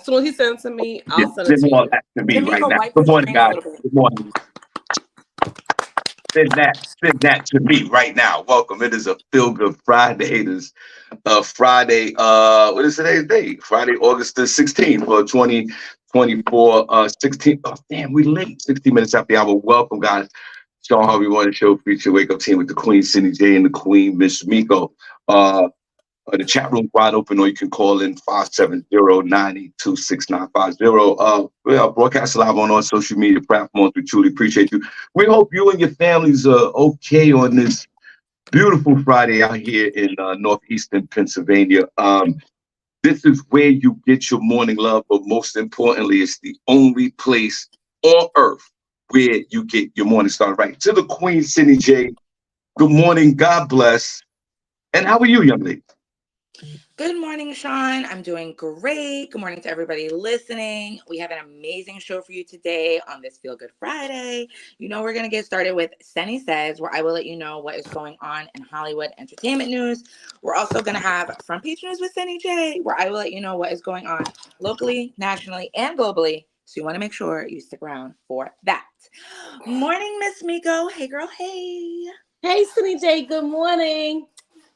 soon as he sends it to me, I'll send it Send to all you. that to me right Miko, now. wipe Good your morning, screen a guys. little bit. Good morning. Send that to me right now. Welcome. It is a Feel Good Friday. It is Friday. What is today's date? Friday, August the 16th for 2024. 16. Oh, damn, we late. 16 minutes after the hour. Welcome, guys. Shawn Harvey Morning Show feature Wake Up Team with the Queen SennyJ and the Queen Miss Miko. The chat room wide open, or you can call in 570-982-6950. We are broadcast live on all social media platforms. We truly appreciate you. We hope you and your families are okay on this beautiful Friday out here in northeastern Pennsylvania. This is where you get your morning love, but most importantly, it's the only place on earth where you get your morning started right. To the Queen SennyJ, good morning, God bless. And how are you, young lady? Good morning, Shawn. I'm doing great. Good morning to everybody listening. We have an amazing show for you today on this Feel Good Friday. You know, we're going to get started with Senny Says, where I will let you know what is going on in Hollywood entertainment news. We're also going to have Front Page News with SennyJ, where I will let you know what is going on locally, nationally, and globally. So you want to make sure you stick around for that. Morning, Miss Miko. Hey, girl. Hey. Hey, SennyJ. Good morning.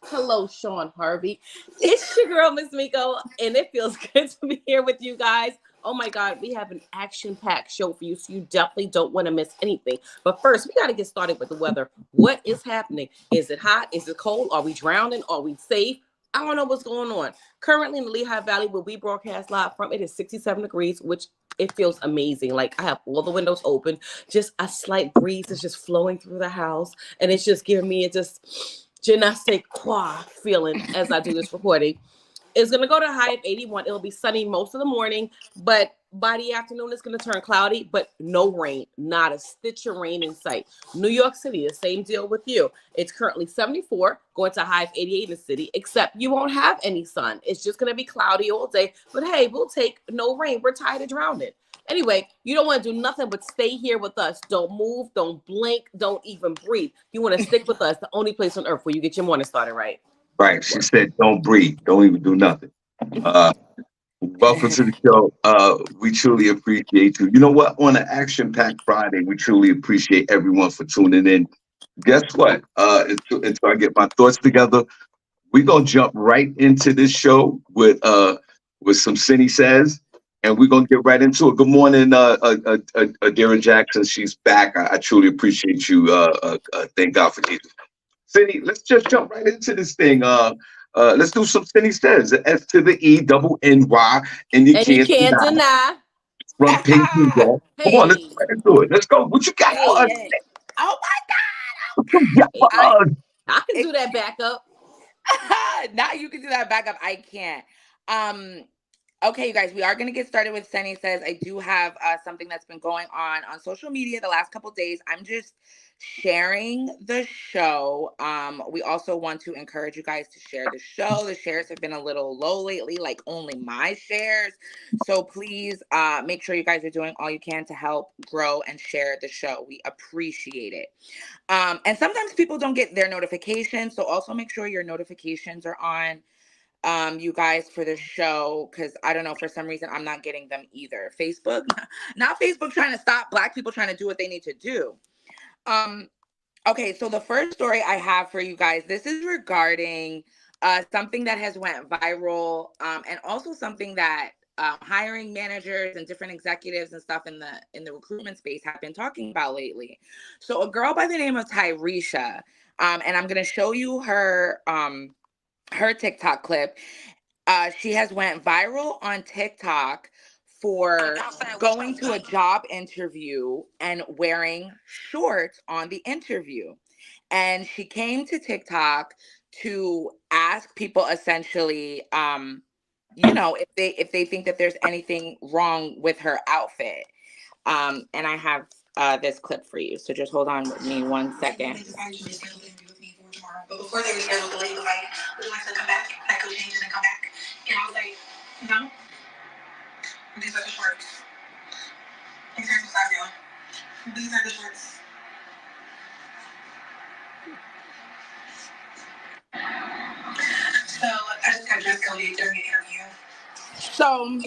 Hello, Shawn Harvey. It's your girl, Miss Miko, and it feels good to be here with you guys. Oh my God, we have an action-packed show for you, so you definitely don't want to miss anything. But first, we got to get started with the weather. What is happening? Is it hot? Is it cold? Are we drowning? Are we safe? I don't know what's going on. Currently in the Lehigh Valley, where we broadcast live from, it is 67 degrees, which it feels amazing. Like I have all the windows open, just a slight breeze is just flowing through the house, and it's just giving me je ne sais quoi feeling as I do this recording. It's going to go to a high of 81. It'll be sunny most of the morning, but by the afternoon, it's going to turn cloudy, but no rain, not a stitch of rain in sight. New York City, the same deal with you. It's currently 74, going to a high of 88 in the city, except you won't have any sun. It's just going to be cloudy all day, but hey, we'll take no rain. We're tired of drowning. Anyway, you don't want to do nothing but stay here with us. Don't move, don't blink, don't even breathe. You want to stick with us, the only place on earth where you get your morning started right. Right. She said, don't breathe. Don't even do nothing. Welcome to the show. We truly appreciate you. You know what? On an action-packed Friday, we truly appreciate everyone for tuning in. Guess what? Until I get my thoughts together, we're gonna jump right into this show with some Senny Says, and we're gonna get right into it. Good morning, Adira Jackson. She's back. I truly appreciate you. Thank God for Jesus. Senny, let's just jump right into this thing. Let's do some Senny Says. S to the E, double N-Y, and you can't deny. Front page news, y'all. Come on, let's Hey, get right into it. Let's go. What you got for us? hey, Oh my What you got hey, for us? I can do that backup. God. Now you can do that backup. I can't. Okay, you guys, we are going to get started with Senny Says. I do have something that's been going on social media the last couple days. I'm just sharing the show. We also want to encourage you guys to share the show. The shares have been a little low lately, like only my shares. So please make sure you guys are doing all you can to help grow and share the show. We appreciate it. And sometimes people don't get their notifications. So also make sure your notifications are on, you guys, for the show, because I don't know, for some reason I'm not getting them either. Facebook, not Facebook trying to stop Black people trying to do what they need to do. Okay, so the first story I have for you guys, this is regarding something that has went viral, and also something that hiring managers and different executives and stuff in the recruitment space have been talking about lately. So a girl by the name of Tyresha, and I'm gonna show you her TikTok clip. She has went viral on TikTok for going to a job interview and wearing shorts on the interview. And she came to TikTok to ask people essentially, if they think that there's anything wrong with her outfit. And I have this clip for you. So just hold on with me 1 second. But before they rescheduled, the lady was like, would you like to come back? I could change it and come back. And I was like, no. These are the shorts. Here's the size, y'all. These are the shorts. So I just got dressed coded during the interview. So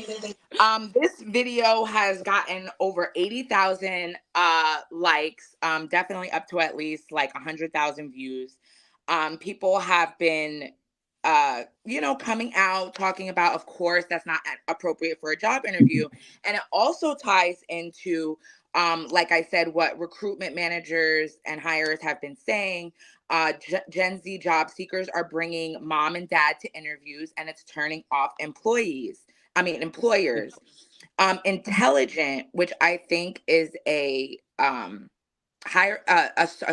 This video has gotten over 80,000 likes, definitely up to at least like 100,000 views. People have been coming out talking about, of course, that's not appropriate for a job interview. And it also ties into, like I said, what recruitment managers and hires have been saying. Gen Z job seekers are bringing mom and dad to interviews, and it's turning off employers. Intelligent, which I think is a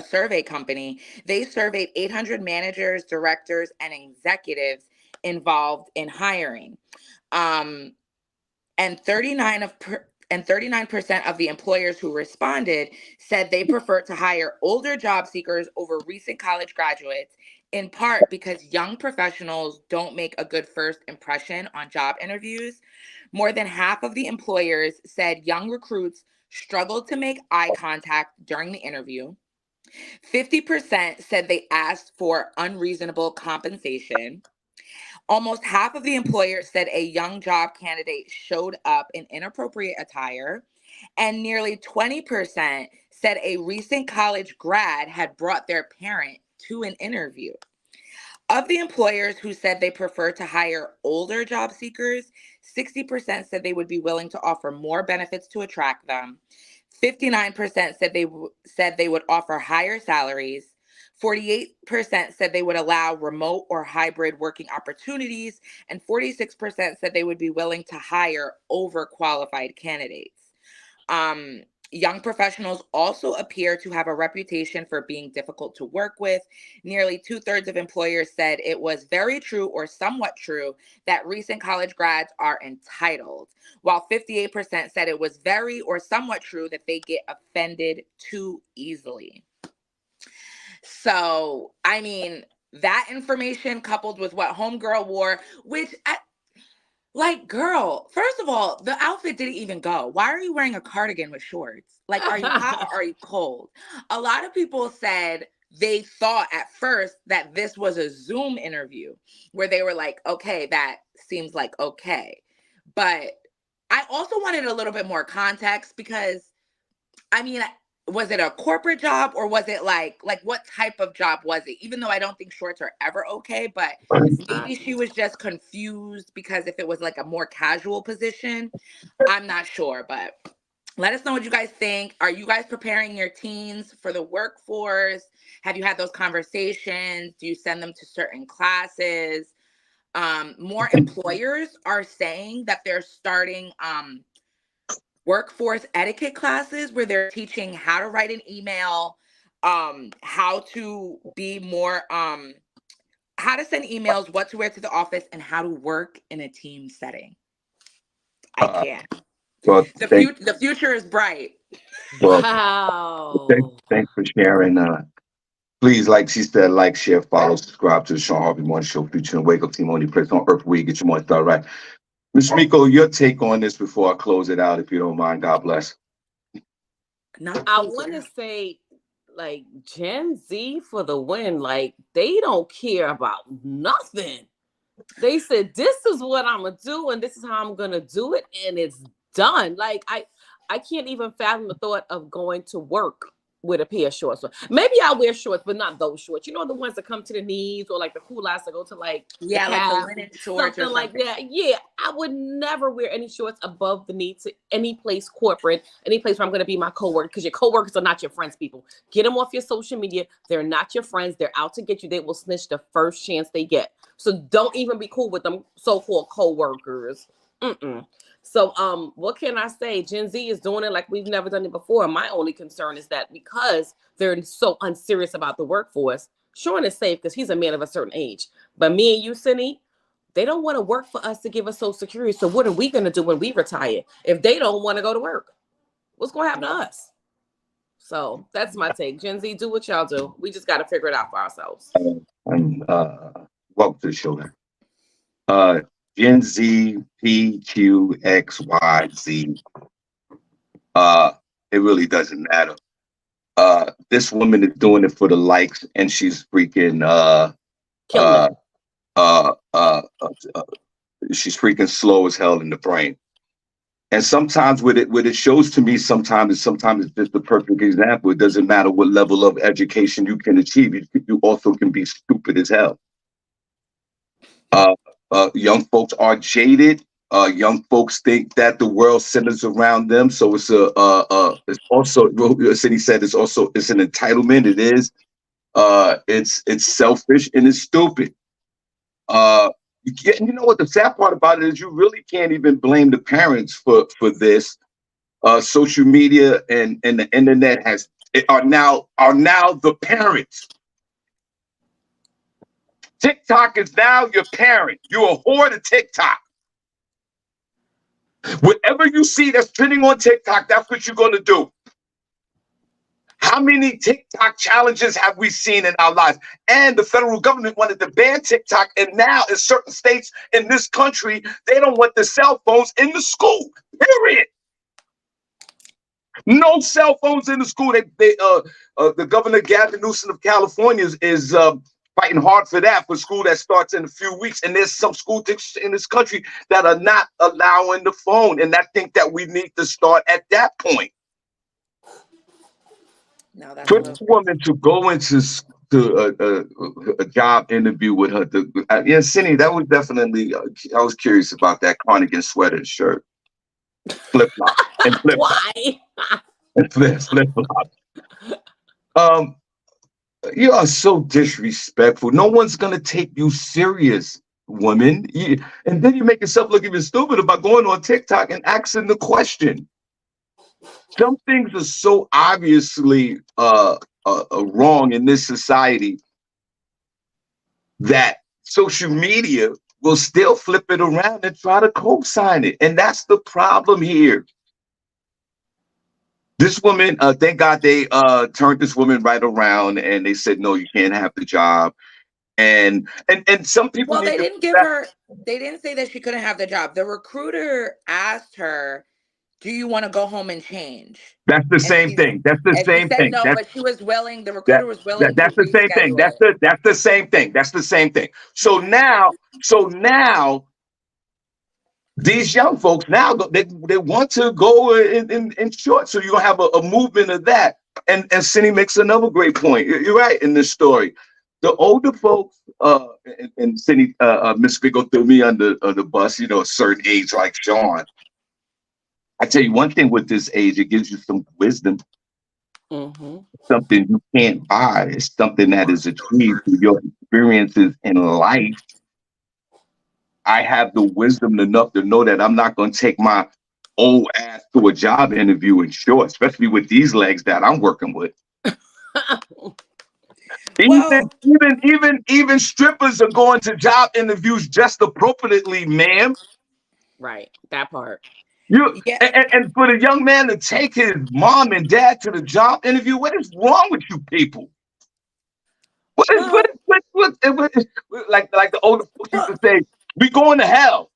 survey company. They surveyed 800 managers, directors, and executives involved in hiring. And 39% of the employers who responded said they prefer to hire older job seekers over recent college graduates, in part because young professionals don't make a good first impression on job interviews. More than half of the employers said young recruits struggled to make eye contact during the interview. 50% said they asked for unreasonable compensation. Almost half of the employers said a young job candidate showed up in inappropriate attire. And nearly 20% said a recent college grad had brought their parent to an interview. Of the employers who said they prefer to hire older job seekers, 60% said they would be willing to offer more benefits to attract them. 59% said they would offer higher salaries. 48% said they would allow remote or hybrid working opportunities, and 46% said they would be willing to hire overqualified candidates. Young professionals also appear to have a reputation for being difficult to work with. Nearly 2/3 of employers said it was very true or somewhat true that recent college grads are entitled, while 58% said it was very or somewhat true that they get offended too easily. So, I mean, that information coupled with what Homegirl wore, which like, girl, first of all, the outfit didn't even go. Why are you wearing a cardigan with shorts? Like, are you hot or are you cold? A lot of people said they thought at first that this was a Zoom interview where they were like, okay, that seems like okay. But I also wanted a little bit more context because, I mean, was it a corporate job or was it like what type of job was it? Even though I don't think shorts are ever okay, but maybe she was just confused because if it was like a more casual position, I'm not sure. But let us know what you guys think. Are you guys preparing your teens for the workforce? Have you had those conversations? Do you send them to certain classes? More employers are saying that they're starting workforce etiquette classes where they're teaching how to write an email, how to be more, how to send emails, what to wear to the office, and how to work in a team setting. I can't. Well, The future is bright. well, Wow. thanks for sharing. Please, like she said, like, share, follow, subscribe to the Shawn Harvey Morning Show featuring Wake Up Team, only place on earth where you get your morning start right. Ms. Miko, your take on this before I close it out, if you don't mind. God bless. I want to say, like, Gen Z for the win. Like, they don't care about nothing. They said, this is what I'm going to do, and this is how I'm going to do it, and it's done. Like, I can't even fathom the thought of going to work with a pair of shorts. Maybe I'll wear shorts, but not those shorts. You know, the ones that come to the knees, or like the culottes that go to like the calf, like the linen shorts, something like that. Yeah, I would never wear any shorts above the knee to any place corporate, any place where I'm going to be my coworker, because your coworkers are not your friends. People, get them off your social media. They're not your friends. They're out to get you. They will snitch the first chance they get. So don't even be cool with them so-called coworkers. So, what can I say? Gen Z is doing it like we've never done it before. My only concern is that because they're so unserious about the workforce, Shawn is safe because he's a man of a certain age. But me and you, Cindy, they don't want to work for us to give us Social Security. So what are we going to do when we retire if they don't want to go to work? What's going to happen to us? So that's my take. Gen Z, do what y'all do. We just got to figure it out for ourselves. And welcome to the show then. Gen Z, PQXYZ. It really doesn't matter. This woman is doing it for the likes, and she's freaking she's freaking slow as hell in the brain. And sometimes what it shows to me sometimes it's just a perfect example. It doesn't matter what level of education you can achieve. You also can be stupid as hell. Uh, young folks are jaded. Young folks think that the world centers around them. So it's also, as he said, it's an entitlement. It is. It's selfish and it's stupid. Uh, you know what the sad part about it is? You really can't even blame the parents for this. Social media and the internet are now the parents. TikTok is now your parent. You're a whore to TikTok. Whatever you see that's trending on TikTok, that's what you're going to do. How many TikTok challenges have we seen in our lives? And the federal government wanted to ban TikTok. And now in certain states in this country, they don't want the cell phones in the school, period. No cell phones in the school. The governor, Gavin Newsom of California, is fighting hard for that, for school that starts in a few weeks. And there's some school districts in this country that are not allowing the phone. And I think that we need to start at that point. No, that's For this woman to go into a job interview with her, yeah, Cindy, that was definitely. I was curious about that cardigan sweater and shirt, flip flop, and flip flop, Why? and flip flop. You are so disrespectful. No one's gonna take you serious, woman. And then you make yourself look even stupid about going on TikTok and asking the question. Some things are so obviously wrong in this society that social media will still flip it around and try to co-sign it. And that's the problem here. This woman, thank God they turned this woman right around and they said, no, you can't have the job. And some people they didn't say that she couldn't have the job. The recruiter asked her, do you want to go home and change? That's the same thing. That's the same thing. No, but she was willing. The recruiter was willing. That's the same thing. That's the same thing. That's the same thing. So now these young folks now they want to go in short. So you're gonna have a movement of that. And Cindy makes another great point. You're right in this story. The older folks, and Cindy, Miss Miko threw me under the bus. You know, a certain age like Shawn. I tell you one thing with this age, it gives you some wisdom. Mm-hmm. Something you can't buy. It's something that is achieved through your experiences in life. I have the wisdom enough to know that I'm not going to take my old ass to a job interview in short, especially with these legs that I'm working with. Even strippers are going to job interviews just appropriately, ma'am. Right, that part. And for the young man to take his mom and dad to the job interview, what is wrong with you people? What like the older folks used to say, we going to hell.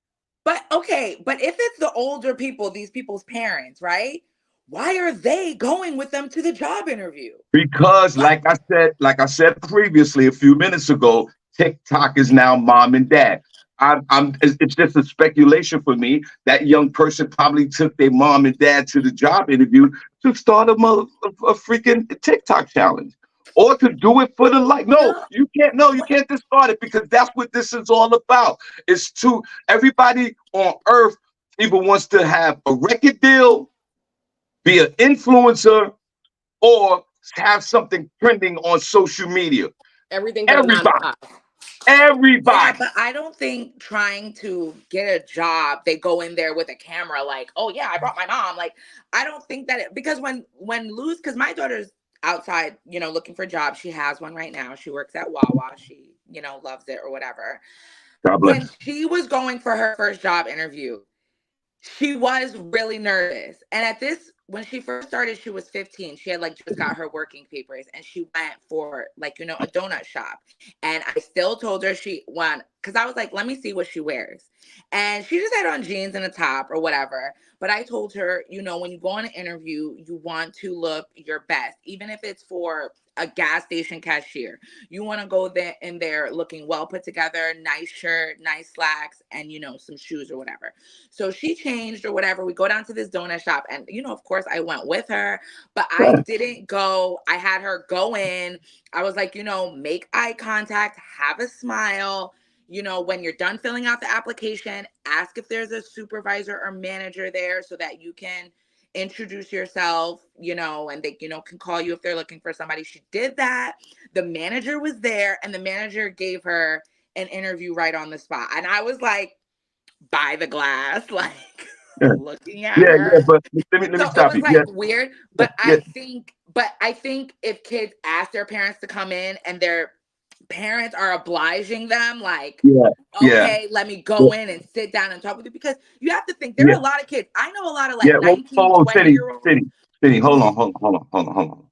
But if it's the older people, these people's parents, right? Why are they going with them to the job interview? Because like I said previously a few minutes ago, TikTok is now mom and dad. It's just a speculation for me. That young person probably took their mom and dad to the job interview to start a freaking TikTok challenge, or to do it for the like. No, you can't. No, you can't just start it, because that's what this is all about. It's to everybody on earth either wants to have a record deal, be an influencer, or have something trending on social media. Everything. Everybody. Yeah, but I don't think trying to get a job, they go in there with a camera like, oh yeah, I brought my mom. Like, I don't think that because because my daughter's outside, looking for jobs. She has one right now. She works at Wawa. She, loves it or whatever. God bless. When she was going for her first job interview, she was really nervous. And when she first started, she was 15. She had just got her working papers, and she went for a donut shop. And I still told her she went, because I was like, let me see what she wears. And she just had on jeans and a top or whatever. But I told her, when you go on an interview, you want to look your best, even if it's for a gas station cashier. You want to go there in there looking well put together, nice shirt, nice slacks, and some shoes or whatever. So she changed or whatever. We go down to this donut shop, and of course I went with her, but I didn't go. I had her go in. I was like, make eye contact, have a smile. When you're done filling out the application, ask if there's a supervisor or manager there so that you can introduce yourself, and they, can call you if they're looking for somebody. She did that. The manager was there, and the manager gave her an interview right on the spot. And I was like, by the glass, like looking at her. Yeah, but let me So stop it was you. like weird, but I think if kids ask their parents to come in and their parents are obliging them, like, okay, let me go in and sit down and talk with you, because you have to think there are a lot of kids. I know a lot of like 19, 20-year-olds. Cindy, hold on.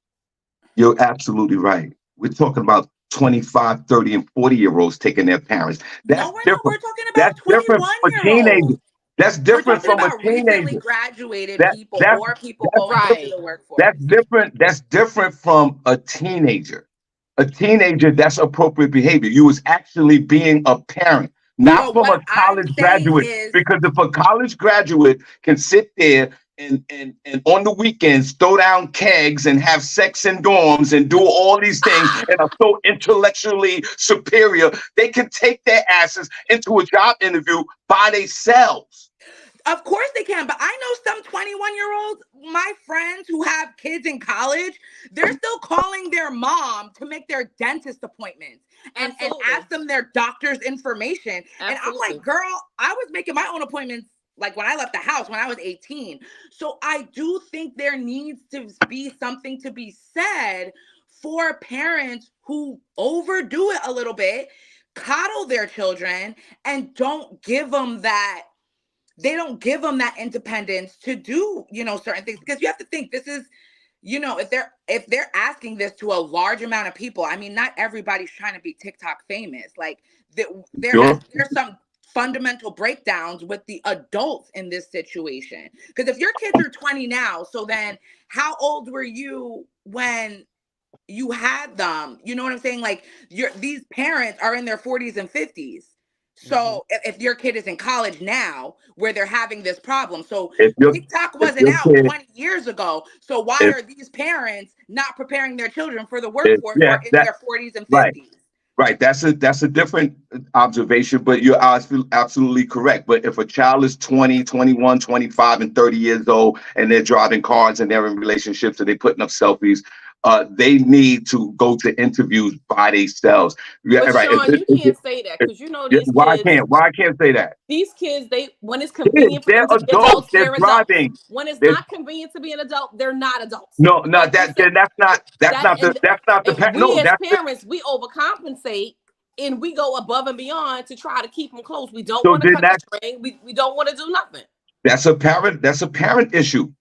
You're absolutely right. We're talking about 25, 30, and 40-year-olds taking their parents. That's different. We're talking about That's different for 21-year-olds. teenagers. That's different from a teenager. Recently graduated people or people going into the workforce. That's different. That's different from a teenager. A teenager, that's appropriate behavior. You was actually being a parent, not from a college graduate. Because if a college graduate can sit there and on the weekends throw down kegs and have sex in dorms and do all these things and are so intellectually superior, they can take their asses into a job interview by themselves. Of course they can, but I know some 21-year-olds, my friends who have kids in college, they're still calling their mom to make their dentist appointments and ask them their doctor's information. Absolutely. And I'm like, girl, I was making my own appointments like when I left the house when I was 18. So I do think there needs to be something to be said for parents who overdo it a little bit, coddle their children, and don't give them that. They don't give them that independence to do, certain things, because you have to think this is, if they're asking this to a large amount of people, I mean, not everybody's trying to be TikTok famous. Like there's some fundamental breakdowns with the adults in this situation. Because if your kids are 20 now, so then how old were you when you had them? You know what I'm saying? Like these parents are in their 40s and 50s. So if your kid is in college now where they're having this problem, so TikTok wasn't out 20 years ago. So why are these parents not preparing their children for the workforce or in their 40s and 50s? Right. That's a different observation, but you're absolutely correct. But if a child is 20, 21, 25, and 30 years old, and they're driving cars and they're in relationships and they're putting up selfies, they need to go to interviews by themselves. But Shawn, you can't say that, because these why kids. Why I can't say that? These kids, when it's convenient for them to be adults, they're driving. Adults. When it's not convenient to be an adult, they're not adults. No, that's not the parent. We as parents, we overcompensate and we go above and beyond to try to keep them close. We don't want to cut the string. We don't want to do nothing. That's a parent issue.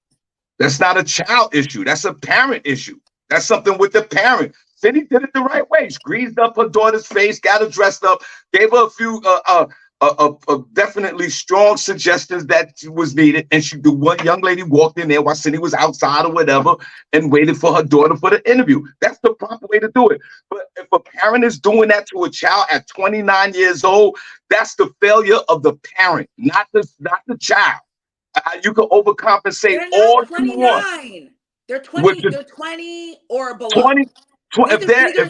That's not a child issue. That's a parent issue. That's something with the parent. Cindy did it the right way. She greased up her daughter's face, got her dressed up, gave her a few definitely strong suggestions that was needed. And the one young lady walked in there while Cindy was outside or whatever and waited for her daughter for the interview. That's the proper way to do it. But if a parent is doing that to a child at 29 years old, that's the failure of the parent, not the child. You can overcompensate all you want. They're 20. They're 20 or below.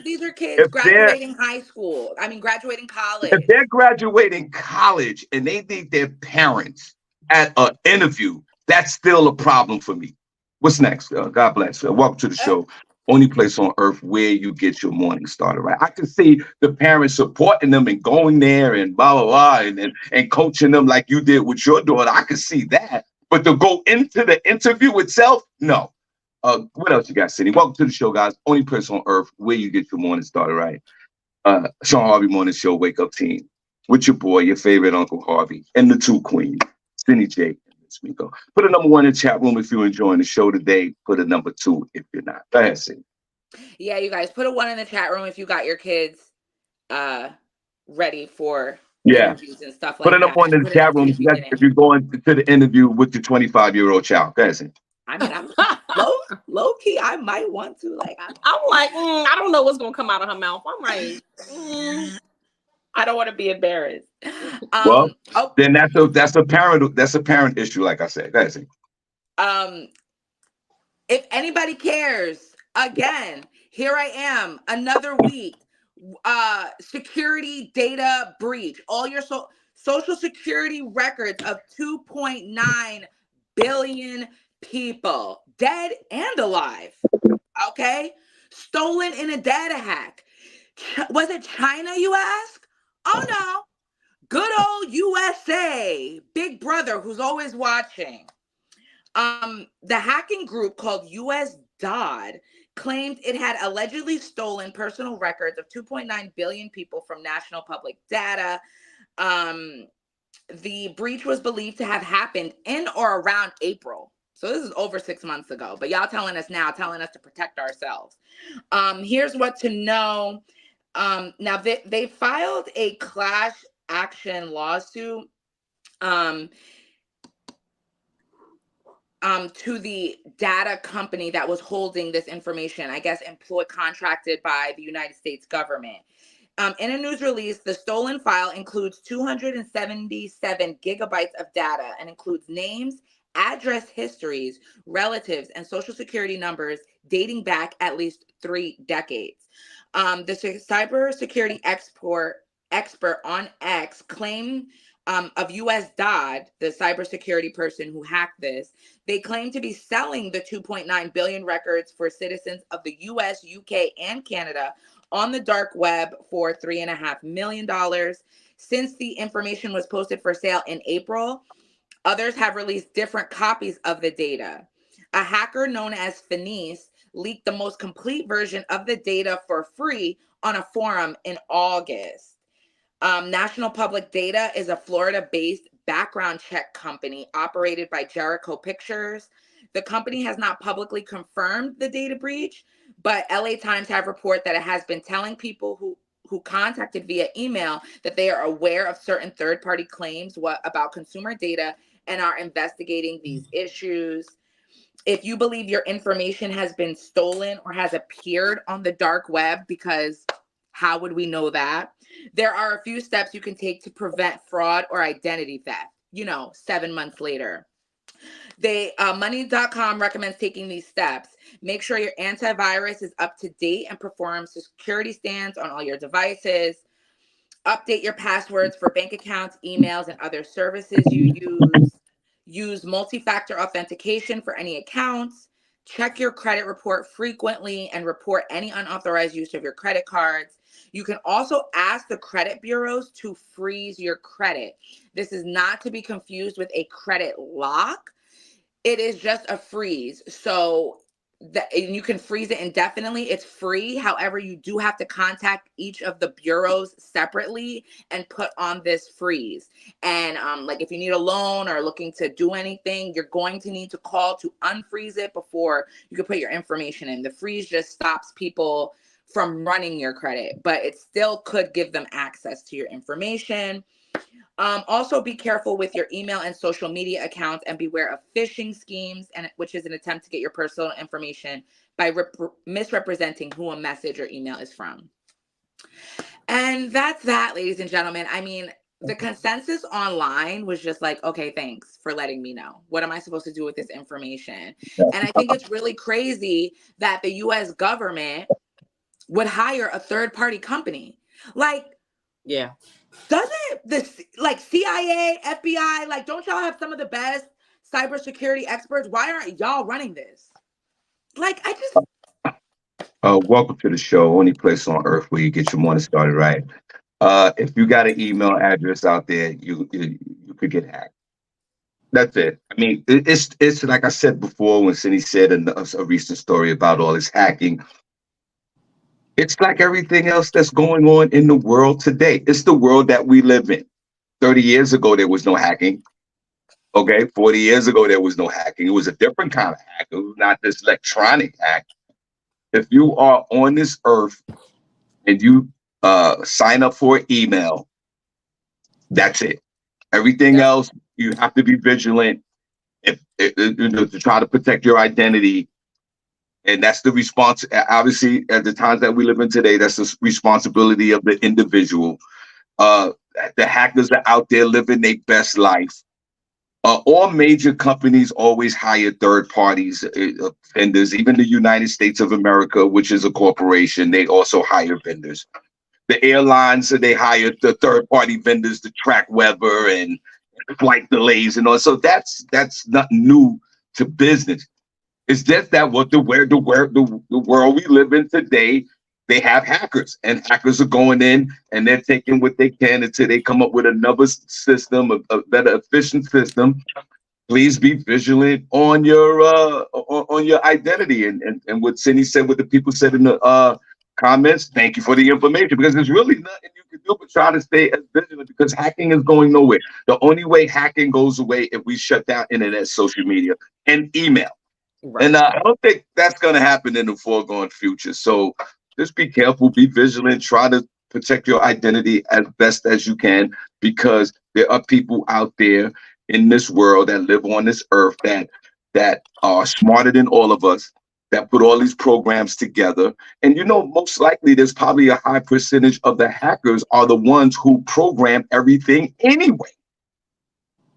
These are kids graduating high school. I mean, graduating college. If they're graduating college and they need their parents at an interview, that's still a problem for me. What's next? God bless. Welcome to the show. Only place on earth where you get your morning started, right? I can see the parents supporting them and going there and blah, blah, blah, and coaching them like you did with your daughter. I can see that. But to go into the interview itself, no. What else you got, Cindy? Welcome to the show, guys. Only place on earth where you get your morning started, right? Shawn Harvey Morning Show, Wake Up Team. With your boy, your favorite Uncle Harvey, and the two queens, SennyJ and Miss Miko. Put a number 1 in the chat room if you're enjoying the show today. Put a number 2 if you're not. Go ahead, Cindy. Yeah, you guys, put a 1 in the chat room if you got your kids ready for interviews and stuff like that. Put a number 1 in the chat room if you're going to the interview with your 25-year-old child. Go ahead, Cindy. I mean, I'm close. Low key, I might want to. Like, I'm like, I don't know what's gonna come out of her mouth. I'm like, I don't want to be embarrassed. Well, then that's a parent issue, like I said. That's it. If anybody cares, again, here I am, another week. Security data breach. All your social security records of 2.9 billion people, dead and alive. Okay? Stolen in a data hack. Was it China, you ask? Oh no. Good old USA. Big brother who's always watching. The hacking group called US DOD claimed it had allegedly stolen personal records of 2.9 billion people from national public data. The breach was believed to have happened in or around April. So this is over 6 months ago, but y'all telling us now, telling us to protect ourselves. Here's what to know. Now they filed a class action lawsuit to the data company that was holding this information, I guess contracted by the United States government. In a news release, the stolen file includes 277 gigabytes of data and includes names, address histories, relatives, and social security numbers dating back at least 3 decades. The cybersecurity expert on X claimed of US DOD, the cybersecurity person who hacked this, they claim to be selling the 2.9 billion records for citizens of the US, UK, and Canada on the dark web for $3.5 million. Since the information was posted for sale in April, others have released different copies of the data. A hacker known as Finis leaked the most complete version of the data for free on a forum in August. National Public Data is a Florida-based background check company operated by Jericho Pictures. The company has not publicly confirmed the data breach, but LA Times have reported that it has been telling people who contacted via email that they are aware of certain third-party claims about consumer data and are investigating these issues. If you believe your information has been stolen or has appeared on the dark web, because how would we know that? There are a few steps you can take to prevent fraud or identity theft, 7 months later. Money.com recommends taking these steps. Make sure your antivirus is up to date and performs security scans on all your devices. Update your passwords for bank accounts, emails, and other services you use. Use multi-factor authentication for any accounts. Check your credit report frequently and report any unauthorized use of your credit cards. You can also ask the credit bureaus to freeze your credit. This is not to be confused with a credit lock. It is just a freeze. So you can freeze it indefinitely. It's free. However, you do have to contact each of the bureaus separately and put on this freeze. And like if you need a loan or looking to do anything, you're going to need to call to unfreeze it before you can put your information in. The freeze just stops people from running your credit, but it still could give them access to your information. Also, be careful with your email and social media accounts and beware of phishing schemes, which is an attempt to get your personal information by misrepresenting who a message or email is from. And that's that, ladies and gentlemen. I mean, the consensus online was just like, okay, thanks for letting me know. What am I supposed to do with this information? And I think it's really crazy that the US government would hire a third-party company. Like, yeah. Doesn't this CIA, FBI, don't y'all have some of the best cybersecurity experts? Why aren't y'all running this? Welcome to the show, only place on earth where you get your morning started right. If you got an email address out there, you could get hacked. That's it. I mean, it's like I said before when Cindy said a recent story about all this hacking. It's like everything else that's going on in the world today. It's the world that we live in. 30 years ago, there was no hacking. Okay, 40 years ago, there was no hacking. It was a different kind of hack. It was not this electronic hack. If you are on this earth and you sign up for an email, that's it. Everything else, you have to be vigilant to try to protect your identity. And that's the response. Obviously, at the times that we live in today, that's the responsibility of the individual. Uh, the hackers are out there living their best life. All major companies always hire third parties, vendors. Even the United States of America, which is a corporation, they also hire vendors. The airlines, they hire the third party vendors to track weather and flight delays and all. So that's not new to business. It's just that what the world we live in today, they have hackers, and hackers are going in and they're taking what they can until they come up with another system, a better efficient system. Please be vigilant on your identity, and what Cindy said, what the people said in the comments. Thank you for the information, because there's really nothing you can do but try to stay as vigilant, because hacking is going nowhere. The only way hacking goes away if we shut down internet, social media, and email. Right. And I don't think that's going to happen in the foregone future. So just be careful, be vigilant, try to protect your identity as best as you can, because there are people out there in this world that live on this earth that are smarter than all of us, that put all these programs together. And most likely there's probably a high percentage of the hackers are the ones who program everything anyway.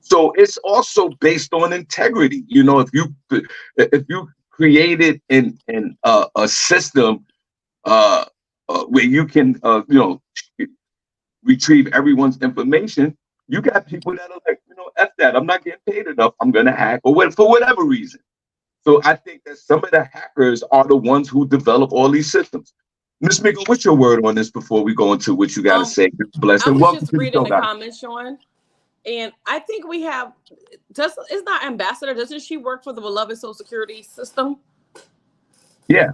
So it's also based on integrity. If you created in a system where you can retrieve everyone's information, you got people that are like, F that. I'm not getting paid enough. I'm gonna hack, or for whatever reason. So I think that some of the hackers are the ones who develop all these systems. Miss Miko, what's your word on this before we go into what you got to say? Bless I and was welcome just to the reading show, the guys. comments, Sean, and I think we have just it's not ambassador. Doesn't she work for the beloved Social Security system? Yeah.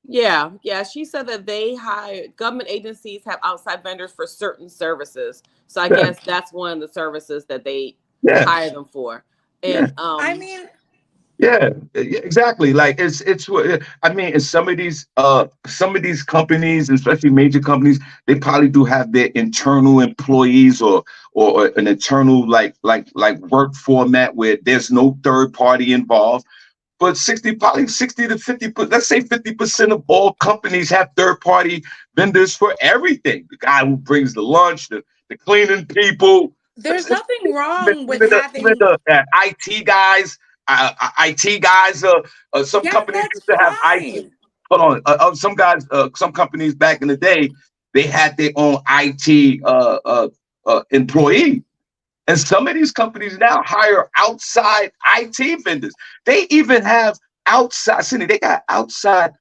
Yeah. She said that they hire government agencies have outside vendors for certain services. So I Yeah. guess that's one of the services that they Yeah. hire them for. Yeah. And I mean, Yeah, exactly. Like I mean, in some of these companies, especially major companies, they probably do have their internal employees, or an internal like work format where there's no third party involved. But probably 60 to 50, let's say 50% of all companies have third party vendors for everything. The guy who brings the lunch, the cleaning people, there's nothing wrong with even having. the IT guys. IT guys. Some Yes, companies that's used to have IT. fine. Hold on. Some guys. Some companies back in the day, they had their own IT employee. And some of these companies now hire outside IT vendors. They even have outside, Cindy, they got outside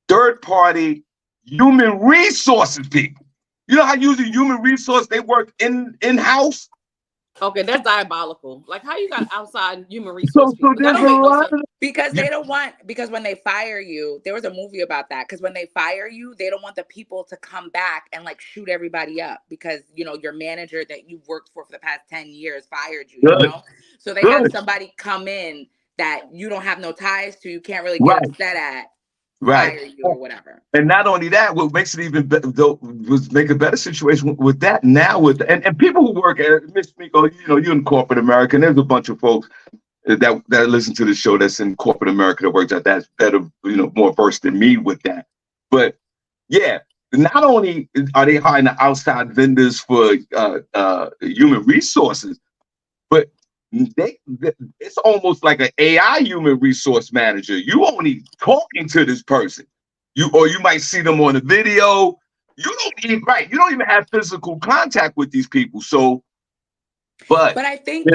third party human resources people. You know how usually human resource, they work in-house? okay, that's diabolical. Like how you got outside human resource So people? That there's don't a make no lot sense. of Because you, they don't want, because when they fire you, there was a movie about that. Because when they fire you, they don't want the people to come back and like shoot everybody up because, your manager that you've worked for the past 10 years fired you, good, So they have good, somebody come in that you don't have no ties to, you can't really get right, upset at, right. fire you or whatever. And not only that, what makes it even better, though, was make a better situation with that now and people who work at Miss Miko, you're in corporate America, and there's a bunch of folks that listen to the show that's in corporate America that works at that's better, more versed than me with that. But yeah, not only are they hiring the outside vendors for human resources, but it's almost like an AI human resource manager. You only talking to this person. You might see them on a video. You don't even have physical contact with these people. So, but But I think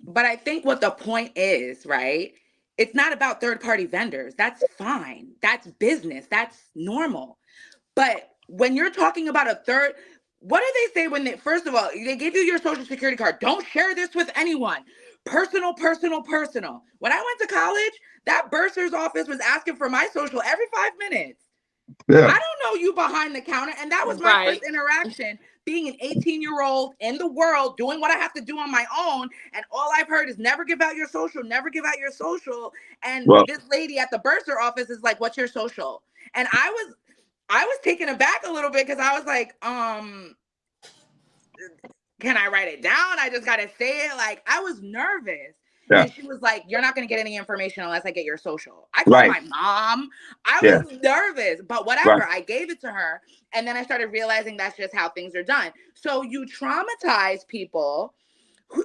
but I think what the point is, right? It's not about third party vendors. That's fine. That's business. That's normal. But when you're talking about what do they say when first of all, they give you your social security card. Don't share this with anyone. Personal, personal, personal. When I went to college, that bursar's office was asking for my social every 5 minutes. yeah, I don't know you behind the counter. And that was my Right. first interaction being an 18-year-old in the world doing what I have to do on my own. And all I've heard is never give out your social, never give out your social. And well, this lady at the bursar office is like, what's your social? And I was taken aback a little bit because I was like, can I write it down? I just gotta say it. Like I was nervous. Yeah. And she was like, "You're not going to get any information unless I get your social." I called Right. my mom. I Yeah. was nervous, but whatever. Right. I gave it to her. And then I started realizing that's just how things are done. So you traumatize people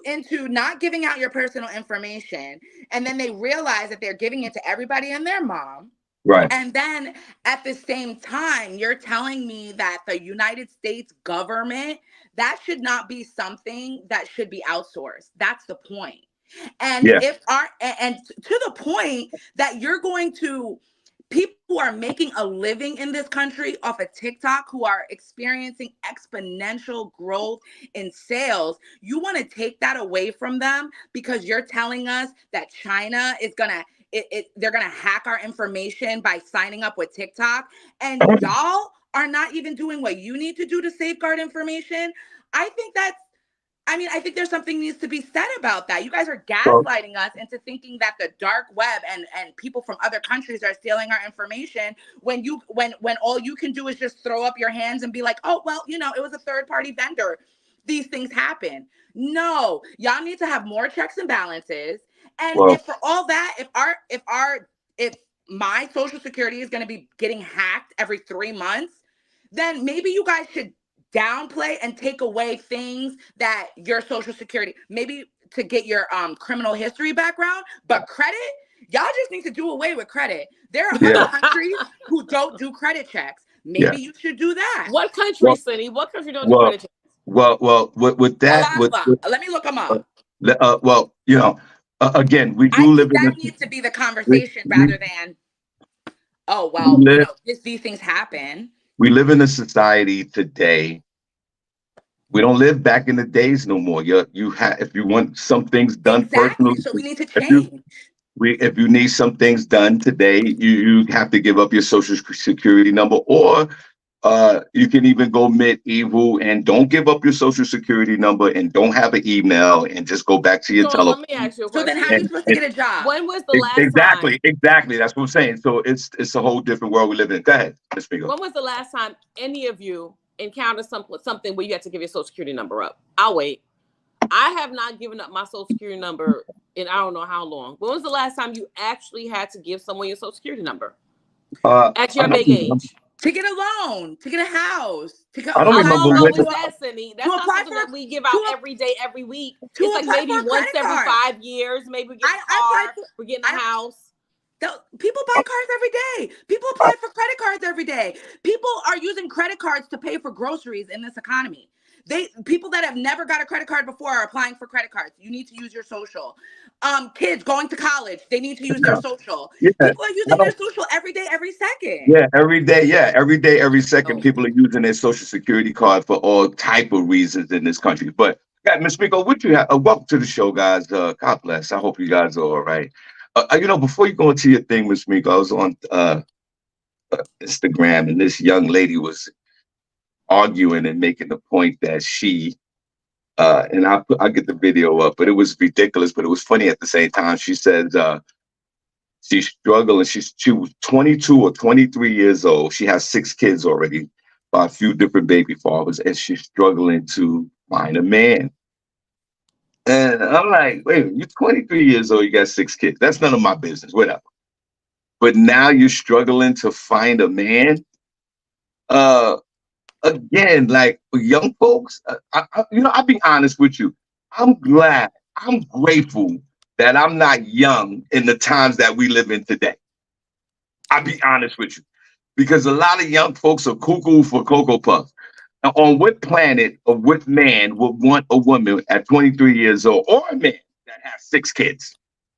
into not giving out your personal information. And then they realize that they're giving it to everybody and their mom. Right. And then at the same time, you're telling me that the United States government, that should not be something that should be outsourced. That's the point. And Yeah. and to the point that you're going to, people who are making a living in this country off of TikTok, who are experiencing exponential growth in sales, you want to take that away from them because you're telling us that China is gonna they're gonna hack our information by signing up with TikTok, and y'all are not even doing what you need to do to safeguard information. I think there's something needs to be said about that. You guys are So, gaslighting us into thinking that the dark web and people from other countries are stealing our information when all you can do is just throw up your hands and be like, "Oh, well, it was a third party vendor. These things happen." No, y'all need to have more checks and balances. And well, if for all that, if my social security is going to be getting hacked every 3 months, then maybe you guys should downplay and take away things that your social security, maybe to get your criminal history background, but credit, y'all just need to do away with credit. There are yeah. other countries who don't do credit checks. Yeah. Maybe you should do that. What country, Well, Senny? What country don't do well, credit checks? with A that, lot of them. Let me look them up. well, again, we I do live think in that a, needs to be the we, conversation we, rather than, oh, we well, live, these things happen. we live in a society today. We don't live back in the days no more. If you want some things done Exactly. personally, So we need to if you change. if you need some things done today, you have to give up your social security number, or you can even go medieval and don't give up your social security number and don't have an email and just go back to your So let me telephone. ask you a So then how are you question. supposed to get a job? When was the last time? Exactly. That's what I'm saying. So it's a whole different world we live in. Go ahead, Ms. Miko. When was the last time any of you encountered something where you had to give your social security number up? I'll wait. I have not given up my social security number in I don't know how long. When was the last time you actually had to give someone your social security number at your I don't big remember, age? To get a loan, to get a house, to go, I don't How remember long ago when. was that, Cindy? That's to not apply something for that we give out to, every day, every week. to It's like apply maybe for a once credit every card. 5 years, maybe we get a I applied car, for, we're getting a house. people buy cars every day. People apply for credit cards every day. People are using credit cards to pay for groceries in this economy. People that have never got a credit card before are applying for credit cards. You need to use your social. Kids going to college, they need to use their social. Yeah, People are I using their don't. social every day, every second. Yeah, every day. Yeah, every day, every second, Oh, people are using their social security card for all type of reasons in this country. But yeah, Ms. Miko, what you have? Welcome to the show, guys. God bless. I hope you guys are all right. Before you go into your thing, Ms. Miko, I was on Instagram, and this young lady was arguing and making the point that and I'll get the video up, but it was ridiculous, but it was funny at the same time. She says she's struggling. She was 22 or 23 years old. She has 6 kids already by a few different baby fathers, and she's struggling to find a man. And I'm like, wait, you're 23 years old, you got 6 kids. That's none of my business, whatever. But now you're struggling to find a man. Uh, Again, like young folks, I'll be honest with you. I'm grateful that I'm not young in the times that we live in today. I'll be honest with you, because a lot of young folks are cuckoo for Cocoa Puffs. Now, on what planet or what man would want a woman at 23 years old, or a man that has 6 kids?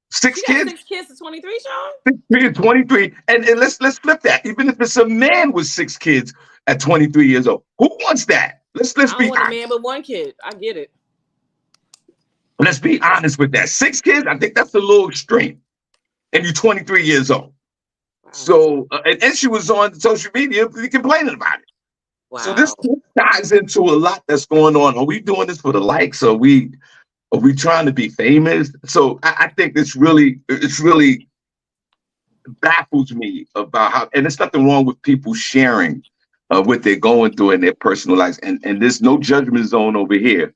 Six she got kids? 6 kids to 23, Sean? 23. And let's flip that. Even if it's a man with 6 kids at 23 years old, who wants that? Let's I don't be want a honest. man with 1 kid. I get it. Let's be honest with that. 6 kids, I think that's a little extreme. And you're 23 years old. Wow. So, and she was on social media complaining about it. Wow. So this ties into a lot that's going on. Are we doing this for the likes? Are we trying to be famous? So I think it's really baffles me about how, and there's nothing wrong with people sharing what they're going through in their personal lives. And there's no judgment zone over here.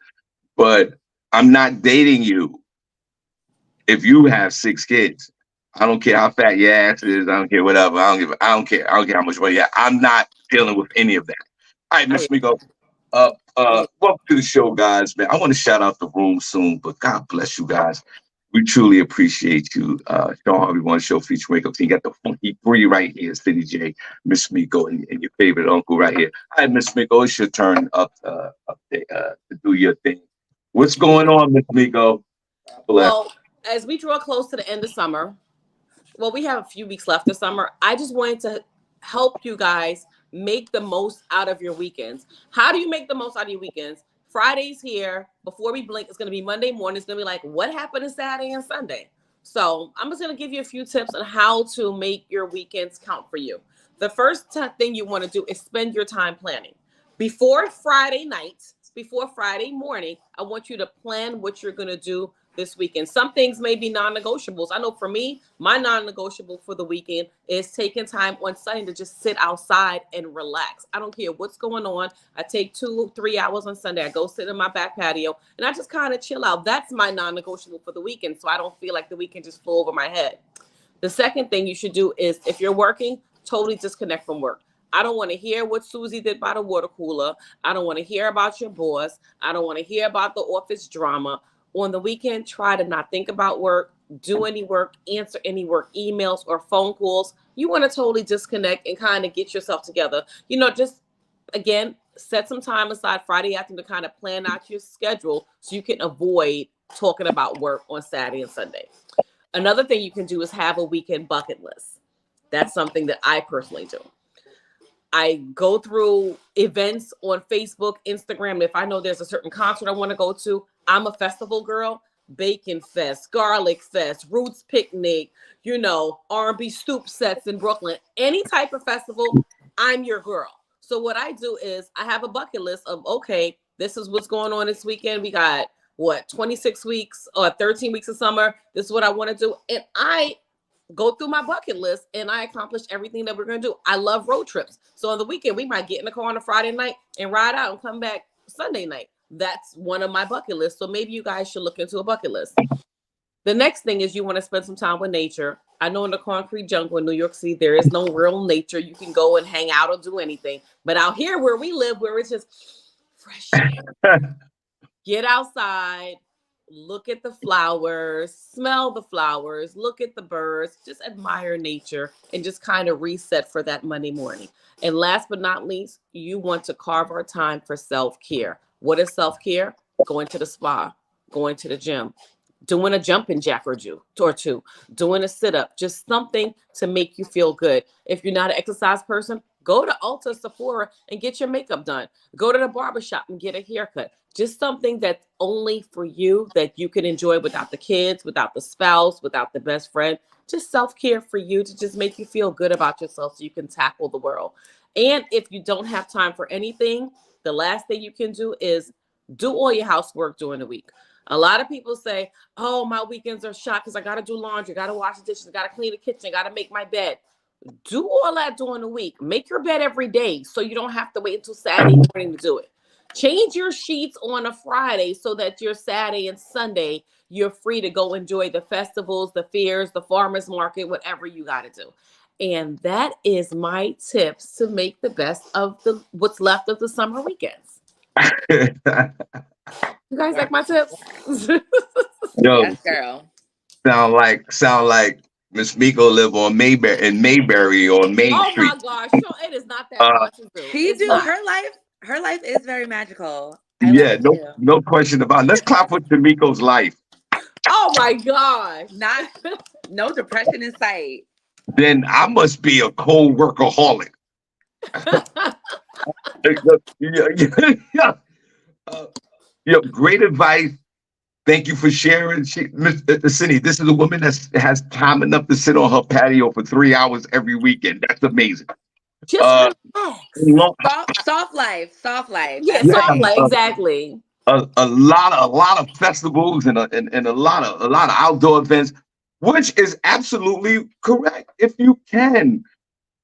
But I'm not dating you if you have 6 kids, I don't care how fat your ass is. I don't care whatever. I don't care. I don't care how much money. I'm not dealing with any of that. All right, Miss Miko. Welcome to the show, guys. Man, I want to shout out the room soon, but God bless you guys. We truly appreciate you. Shawn Harvey Morning Show featuring Wake Up Team. Got the funky three right here, SennyJ, Miss Miko, and your favorite uncle right here. All right, Miss Miko, it's your turn to do your thing. What's going on, Miss Miko? Bless. Well, as we draw close to the end of summer, well, we have a few weeks left of summer. I just wanted to help you guys make the most out of your weekends. How do you make the most out of your weekends? Friday's here. Before we blink, it's going to be Monday morning. It's going to be like, what happened on Saturday and Sunday? So I'm just going to give you a few tips on how to make your weekends count for you. The first thing you want to do is spend your time planning. Before Friday night, before Friday morning, I want you to plan what you're going to do this weekend. Some things may be non-negotiables. I know for me, my non-negotiable for the weekend is taking time on Sunday to just sit outside and relax. I don't care what's going on. I take 2-3 hours on Sunday. I go sit in my back patio and I just kind of chill out. That's my non-negotiable for the weekend. So I don't feel like the weekend just flew over my head. The second thing you should do is if you're working, totally disconnect from work. I don't want to hear what Susie did by the water cooler. I don't want to hear about your boss. I don't want to hear about the office drama. On the weekend, try to not think about work, do any work, answer any work emails or phone calls. You want to totally disconnect and kind of get yourself together. Just again, set some time aside Friday afternoon to kind of plan out your schedule so you can avoid talking about work on Saturday and Sunday. Another thing you can do is have a weekend bucket list. That's something that I personally do. I go through events on Facebook, Instagram. If I know there's a certain concert I want to go to, I'm a festival girl. Bacon Fest, Garlic Fest, Roots Picnic, R&B stoop sets in Brooklyn. Any type of festival, I'm your girl. So what I do is I have a bucket list of, okay, this is what's going on this weekend. We got, 26 weeks or 13 weeks of summer. This is what I want to do. And I go through my bucket list and I accomplish everything that we're going to do. I love road trips. So on the weekend, we might get in the car on a Friday night and ride out and come back Sunday night. That's one of my bucket lists. So maybe you guys should look into a bucket list. The next thing is you want to spend some time with nature. I know in the concrete jungle in New York City, there is no real nature. You can go and hang out or do anything. But out here where we live, where it's just fresh air, get outside, look at the flowers, smell the flowers, look at the birds, just admire nature and just kind of reset for that Monday morning. And last but not least, you want to carve our time for self-care. What is self-care? Going to the spa, going to the gym, doing a jumping jack or two, doing a sit-up, just something to make you feel good. If you're not an exercise person, go to Ulta, Sephora, and get your makeup done. Go to the barbershop and get a haircut. Just something that's only for you that you can enjoy without the kids, without the spouse, without the best friend. Just self-care for you to just make you feel good about yourself so you can tackle the world. And if you don't have time for anything, the last thing you can do is do all your housework during the week. A lot of people say, oh, my weekends are shot because I got to do laundry, got to wash the dishes, got to clean the kitchen, got to make my bed. Do all that during the week. Make your bed every day so you don't have to wait until Saturday morning to do it. Change your sheets on a Friday so that your Saturday and Sunday, you're free to go enjoy the festivals, the fairs, the farmers market, whatever you got to do. And that is my tips to make the best of what's left of the summer weekends. You guys like my tips? Yo, Yes, girl. sound like Miss Miko live on Mayberry or Main Street. Oh my gosh, it is not that hard to do. She It's do not. her life is very magical. Yeah, no question about it. Let's clap for Miko's life. Oh my gosh. No depression in sight. Then I must be a cold workaholic. Yeah, great advice. Thank you for sharing. Cindy, this is a woman that has time enough to sit on her patio for 3 hours every weekend. That's amazing. Just soft life. Yeah, soft life, exactly. A lot of festivals and a lot of outdoor events, which is absolutely correct. If you can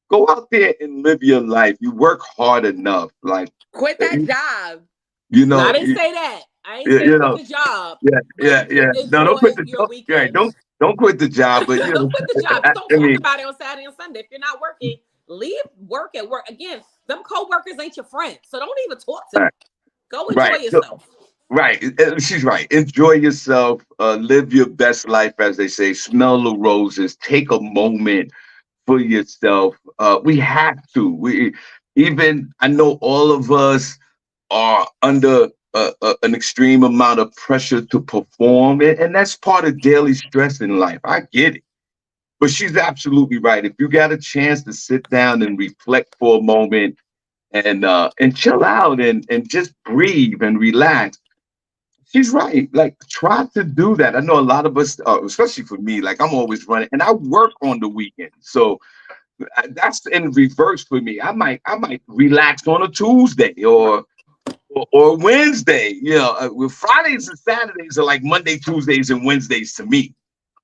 go out there and live your life, you work hard enough. Like quit that job. You know, I didn't say that. I ain't You saying quit know, the job, yeah, but yeah, yeah. No, don't enjoy quit the your yeah, weekends. don't quit the job, but you know, Don't quit the job. Just don't I talk mean, about it on Saturday and Sunday. If you're not working, leave work at work. Again, them co-workers ain't your friends. So don't even talk to them. right, Go enjoy right. So, yourself. right. She's right. Enjoy yourself. Live your best life, as they say. Smell the roses. Take a moment for yourself. We have to. We even I know all of us are under an extreme amount of pressure to perform, and that's part of daily stress in life. I get it, but she's absolutely right. If you got a chance to sit down and reflect for a moment and chill out and just breathe and relax. She's right. Like, try to do that. I know a lot of us, especially for me, like I'm always running, and I work on the weekend, so that's in reverse for me. I might relax on a Tuesday or Wednesday. You know, with Fridays and Saturdays are like Monday, Tuesdays, and Wednesdays to me.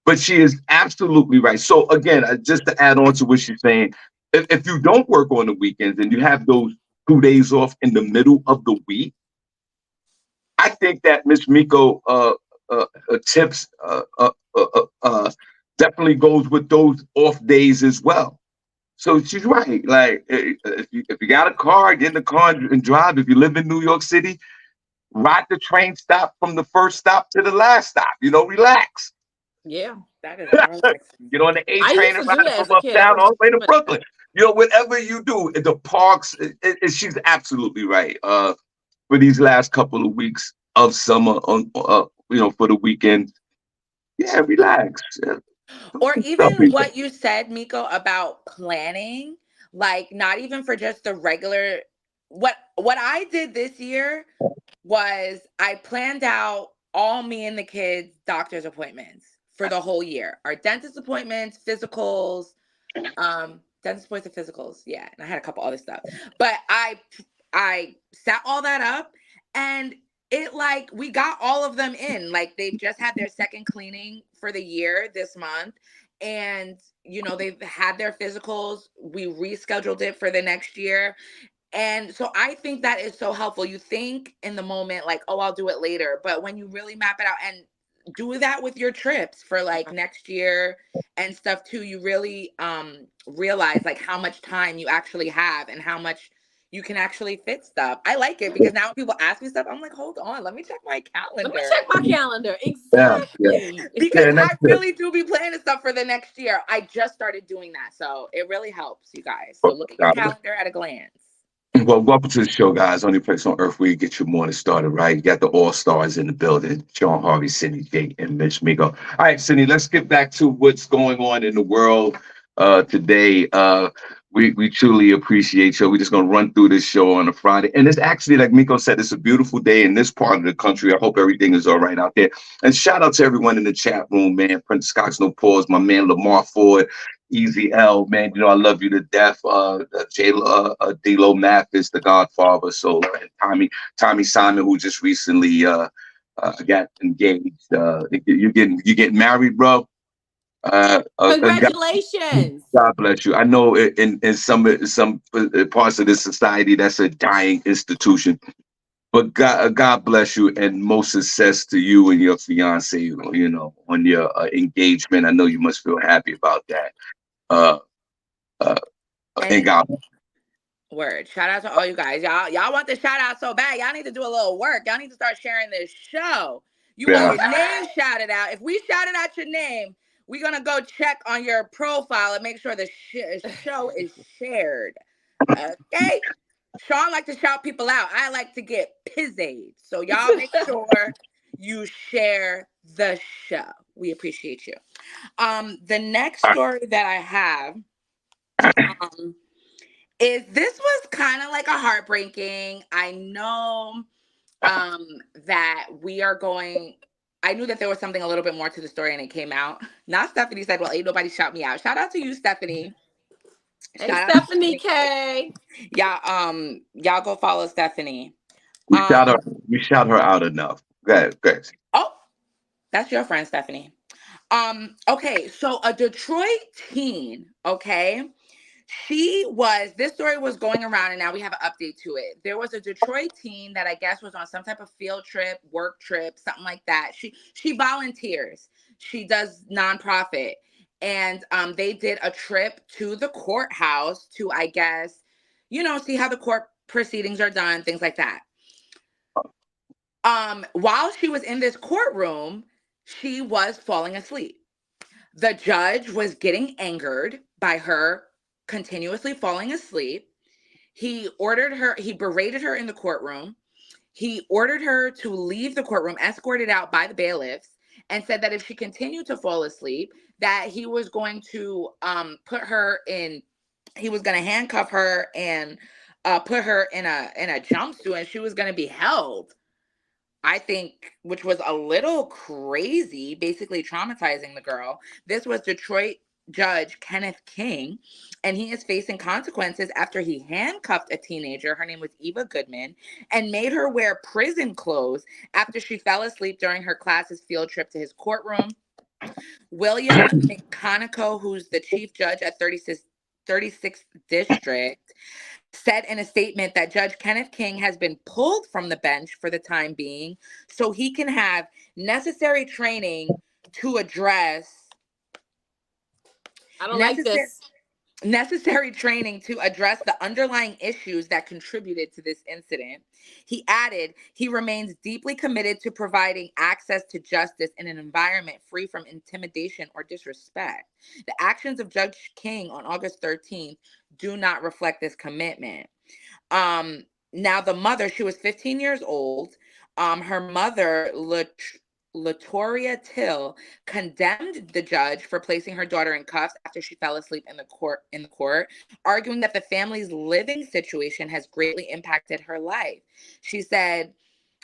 But she is absolutely right. So again, just to add on to what she's saying, if you don't work on the weekends and you have those 2 days off in the middle of the week, I think that Miss Miko tips definitely goes with those off days as well. So she's right. Like if you got a car, get in the car and drive. If you live in New York City, ride the train stop from the first stop to the last stop. You know, relax. Yeah. That is relaxing. Get on the A I train used and to ride do it that from as a kid. I uptown was all the way to doing Brooklyn. You know, whatever you do in the parks, she's absolutely right. For these last couple of weeks of summer, on for the weekend, yeah, relax. Yeah, do Or some stuff. even what you said, Miko, about planning, like not even for just the regular. What I did this year was I planned out all me and the kids' doctor's appointments for the whole year. Our dentist appointments, physicals, dentist appointments and physicals. Yeah, and I had a couple other stuff. But I set all that up and it like we got all of them in. Like they've just had their second cleaning for the year this month. And they've had their physicals. We rescheduled it for the next year. And so I think that is so helpful. You think in the moment, like, oh, I'll do it later. But when you really map it out and do that with your trips for like next year and stuff too, you really realize like how much time you actually have and how much you can actually fit stuff. I like it because now when people ask me stuff, I'm like, hold on, let me check my Let me calendar. check my calendar. Yeah, yeah, Exactly. yeah, Because and that's I it. really do be planning stuff for the next year. I just started doing that. So it really helps you guys. So look at your calendar at a glance. Well, welcome to the show, guys. Only place on earth where you get your morning started, right? You got the all stars in the building: Shawn Harvey, SennyJ, and Miss Miko. All right, Cindy, let's get back to what's going on in the world today. We truly appreciate you. We're just gonna run through this show on a Friday, and it's actually, like Miko said, it's a beautiful day in this part of the country. I hope everything is all right out there. And shout out to everyone in the chat room, man. Prince Cox, no pause. My man Lamar Ford. Easy L, man. You know I love you to death. D'Lo Mathis, the Godfather. So and Tommy Simon, who just recently got engaged. You getting married, bro. God, Congratulations. God bless you. I know in some parts of this society that's a dying institution, but God bless you and most success to you and your fiance. You know, on your engagement. I know you must feel happy about that. Uh, uh, and And God. word. Shout out to all you guys. Y'all want the shout out so bad. Y'all need to do a little work. Y'all need to start sharing this show. You want Yeah. your name shouted out. If we shouted out your name, we're gonna go check on your profile and make sure the show is shared. Okay? Shawn like to shout people out. I like to get pizzade. So y'all make sure you share the show. We appreciate you. The next story that I have, um, is this was kind of like a heartbreaking. I know that we are going. I knew that there was something a little bit more to the story, and it came out. Now Stephanie said, "Well, ain't nobody shout me out." Shout out to you, Stephanie. Hey, Shout out to Stephanie Stephanie. K. Y'all go follow Stephanie. We shout her. Um, We shout her out enough. Good. oh, that's your friend, Stephanie. Okay, so a Detroit teen, okay, This story was going around, and now we have an update to it. There was a Detroit teen that I guess was on some type of field trip, work trip, something like that. She volunteers. She does nonprofit. And they did a trip to the courthouse to, I guess, see how the court proceedings are done, things like that. While she was in this courtroom, she was falling asleep. The judge was getting angered by her continuously falling asleep. He berated her in the courtroom. He ordered her to leave the courtroom, escorted out by the bailiffs, and said that if she continued to fall asleep, that he was going to handcuff her and put her in a jumpsuit, and she was going to be held. I think, which was a little crazy, basically traumatizing the girl. This was Detroit Judge Kenneth King, and he is facing consequences after he handcuffed a teenager. Her name was Eva Goodman, and made her wear prison clothes after she fell asleep during her class's field trip to his courtroom. William McConaughey, who's the chief judge at 36th District, said in a statement that Judge Kenneth King has been pulled from the bench for the time being so he can have necessary training to address necessary training to address the underlying issues that contributed to this incident. He added he remains deeply committed to providing access to justice in an environment free from intimidation or disrespect. The actions of Judge King on August 13th do not reflect this commitment. Now the mother, she was 15 years old. Her mother, Latoria Till, condemned the judge for placing her daughter in cuffs after she fell asleep in the court, arguing that the family's living situation has greatly impacted her life. She said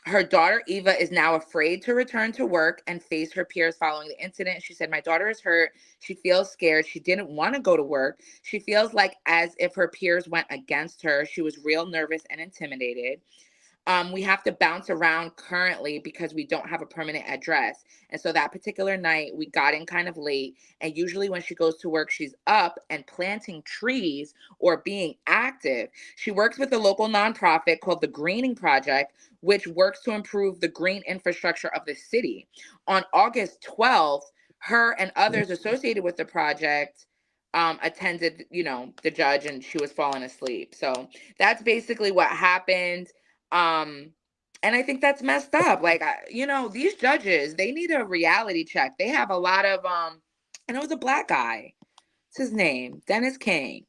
her daughter, Eva, is now afraid to return to work and face her peers following the incident. She said, my daughter is hurt. She feels scared. She didn't want to go to work. She feels like as if her peers went against her. She was real nervous and intimidated. We have to bounce around currently because we don't have a permanent address. And so that particular night, we got in kind of late. And usually when she goes to work, she's up and planting trees or being active. She works with a local nonprofit called the Greening Project, which works to improve the green infrastructure of the city. On August 12th, her and others associated with the project attended, the judge, and she was falling asleep. So that's basically what happened. And I think that's messed up. Like, these judges, they need a reality check. They have a lot of, and it was a black guy. What's his name? Dennis King.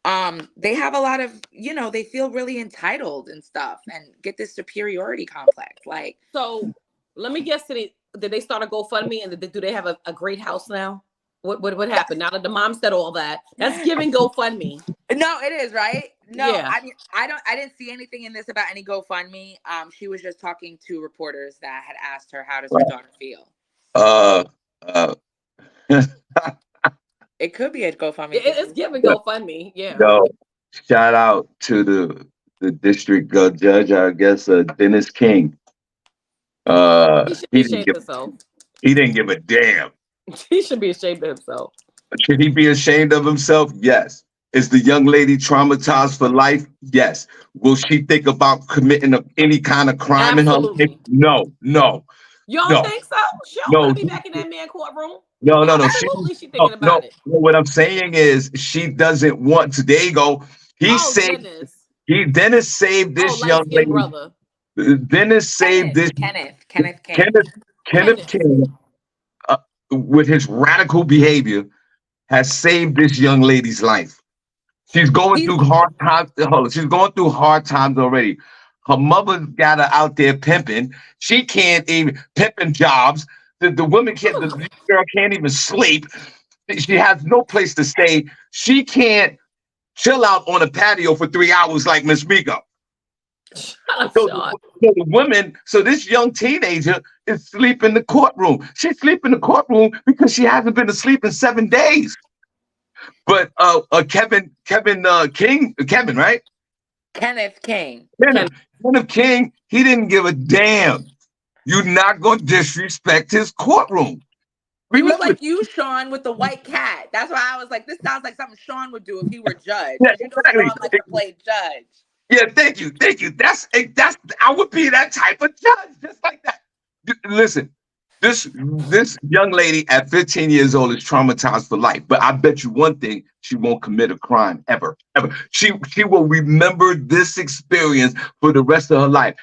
They have a lot of, they feel really entitled and stuff and get this superiority complex. Like, so let me guess, did they start a GoFundMe, and do they have a great house now? What happened now that the mom said all that? That's giving GoFundMe. No, it is, right? No, yeah. I mean, I didn't see anything in this about any GoFundMe. She was just talking to reporters that had asked her, how does her daughter feel? It could be a GoFundMe. It's giving GoFundMe. Yeah. No, shout out to the district judge, I guess, Dennis King. He should be ashamed of himself. He didn't give a damn. He should be ashamed of himself. Should he be ashamed of himself? Yes. Is the young lady traumatized for life? Yes. Will she think about committing any kind of crime Absolutely. in her life? No. You don't think so? She don't want to be back in that man courtroom. No. Absolutely, she thinking about it. What I'm saying is she doesn't want to. There you go. Dennis saved this young lady. Brother. Dennis saved this Kenneth King. With his radical behavior, has saved this young lady's life. She's going through hard times. She's going through hard times already. Her mother got her out there pimping. She can't even pimping jobs. The woman can't. The girl can't even sleep. She has no place to stay. She can't chill out on a patio for 3 hours like Miss Miko. So this young teenager is sleeping in the courtroom. She's sleeping in the courtroom because she hasn't been asleep in 7 days. But Kevin, right? Kenneth King. Kenneth King, he didn't give a damn. You're not going to disrespect his courtroom. You look like you, Shawn, with the white cat. That's why I was like, this sounds like something Shawn would do if he were judge. Yeah, Because you know exactly. Shawn likes to play judge. Yeah, thank you, thank you. That's I would be that type of judge, just like that. Listen, this young lady at 15 years old is traumatized for life. But I bet you one thing: she won't commit a crime ever, ever. She will remember this experience for the rest of her life.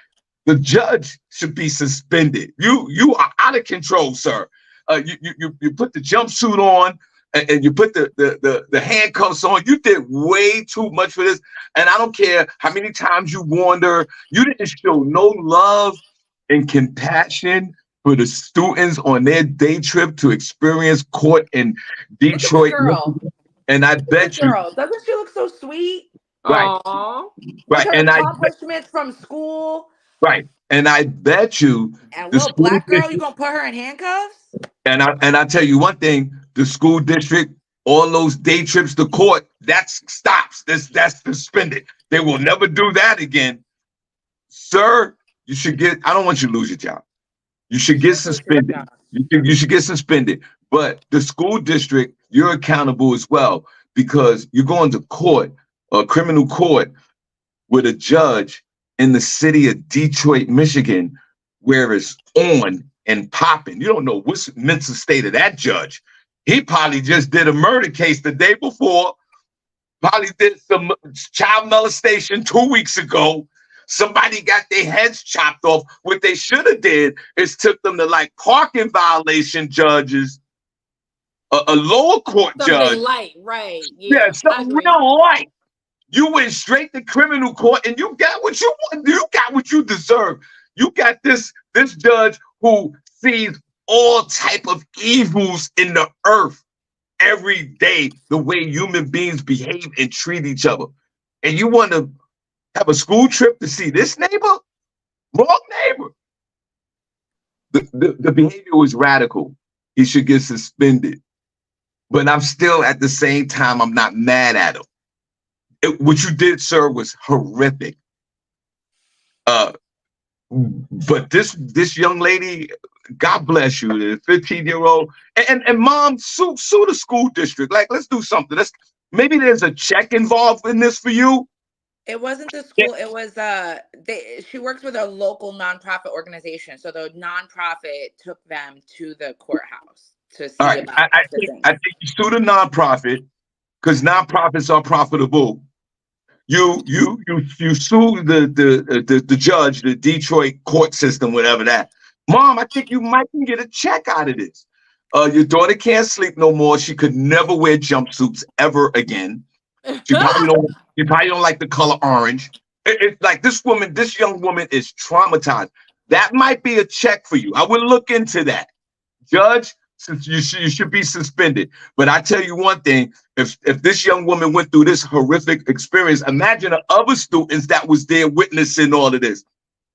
The judge should be suspended. You are out of control, sir. You put the jumpsuit on and you put the handcuffs on. You did way too much for this. And I don't care how many times you warned her. You didn't show no love and compassion for the students on their day trip to experience court in Look at this Detroit, girl. Michigan. And I Look at this bet you, girl. Doesn't she look so sweet? right, Aww. With right, her and accomplishments from school. right, and I bet you And the little school black girl, you district. gonna put her in handcuffs? And I tell you one thing: the school district, all those day trips to court, that stops. That's suspended. They will never do that again, sir. You should get. I don't want you to lose your job. You should get suspended. You should get suspended. But the school district, you're accountable as well because you're going to court, criminal court, with a judge in the city of Detroit, Michigan, where it's on and popping. You don't know what's mental state of that judge. He probably just did a murder case the day before, probably did some child molestation 2 weeks ago. Somebody got their heads chopped off. What they should have did is took them to like parking violation judges, a lower court Something judge. light, right? Yeah, Yeah, I something agree. real light. You went straight to criminal court and you got what you want. You got what you deserve. You got this judge who sees all type of evils in the earth every day, the way human beings behave and treat each other. And you want to have a school trip to see this neighbor? Wrong neighbor. The behavior was radical. He should get suspended. But I'm still at the same time, I'm not mad at him. What you did, sir, was horrific. But this young lady, God bless you, the 15-year-old, and mom, sue the school district. Like, let's do something. Maybe there's a check involved in this for you. It wasn't the Yeah. school. It was she works with a local nonprofit organization. So the nonprofit took them to the courthouse to All see right, about the thing. I think you sue the nonprofit because nonprofits are profitable. You sue the judge, the Detroit court system, whatever that. Mom, I think you might can get a check out of this. Your daughter can't sleep no more. She could never wear jumpsuits ever again. She probably don't like the color orange. It's like this young woman is traumatized. That might be a check for you. I would look into that. Judge, you should be suspended. But I tell you one thing: if this young woman went through this horrific experience, imagine the other students that was there witnessing all of this.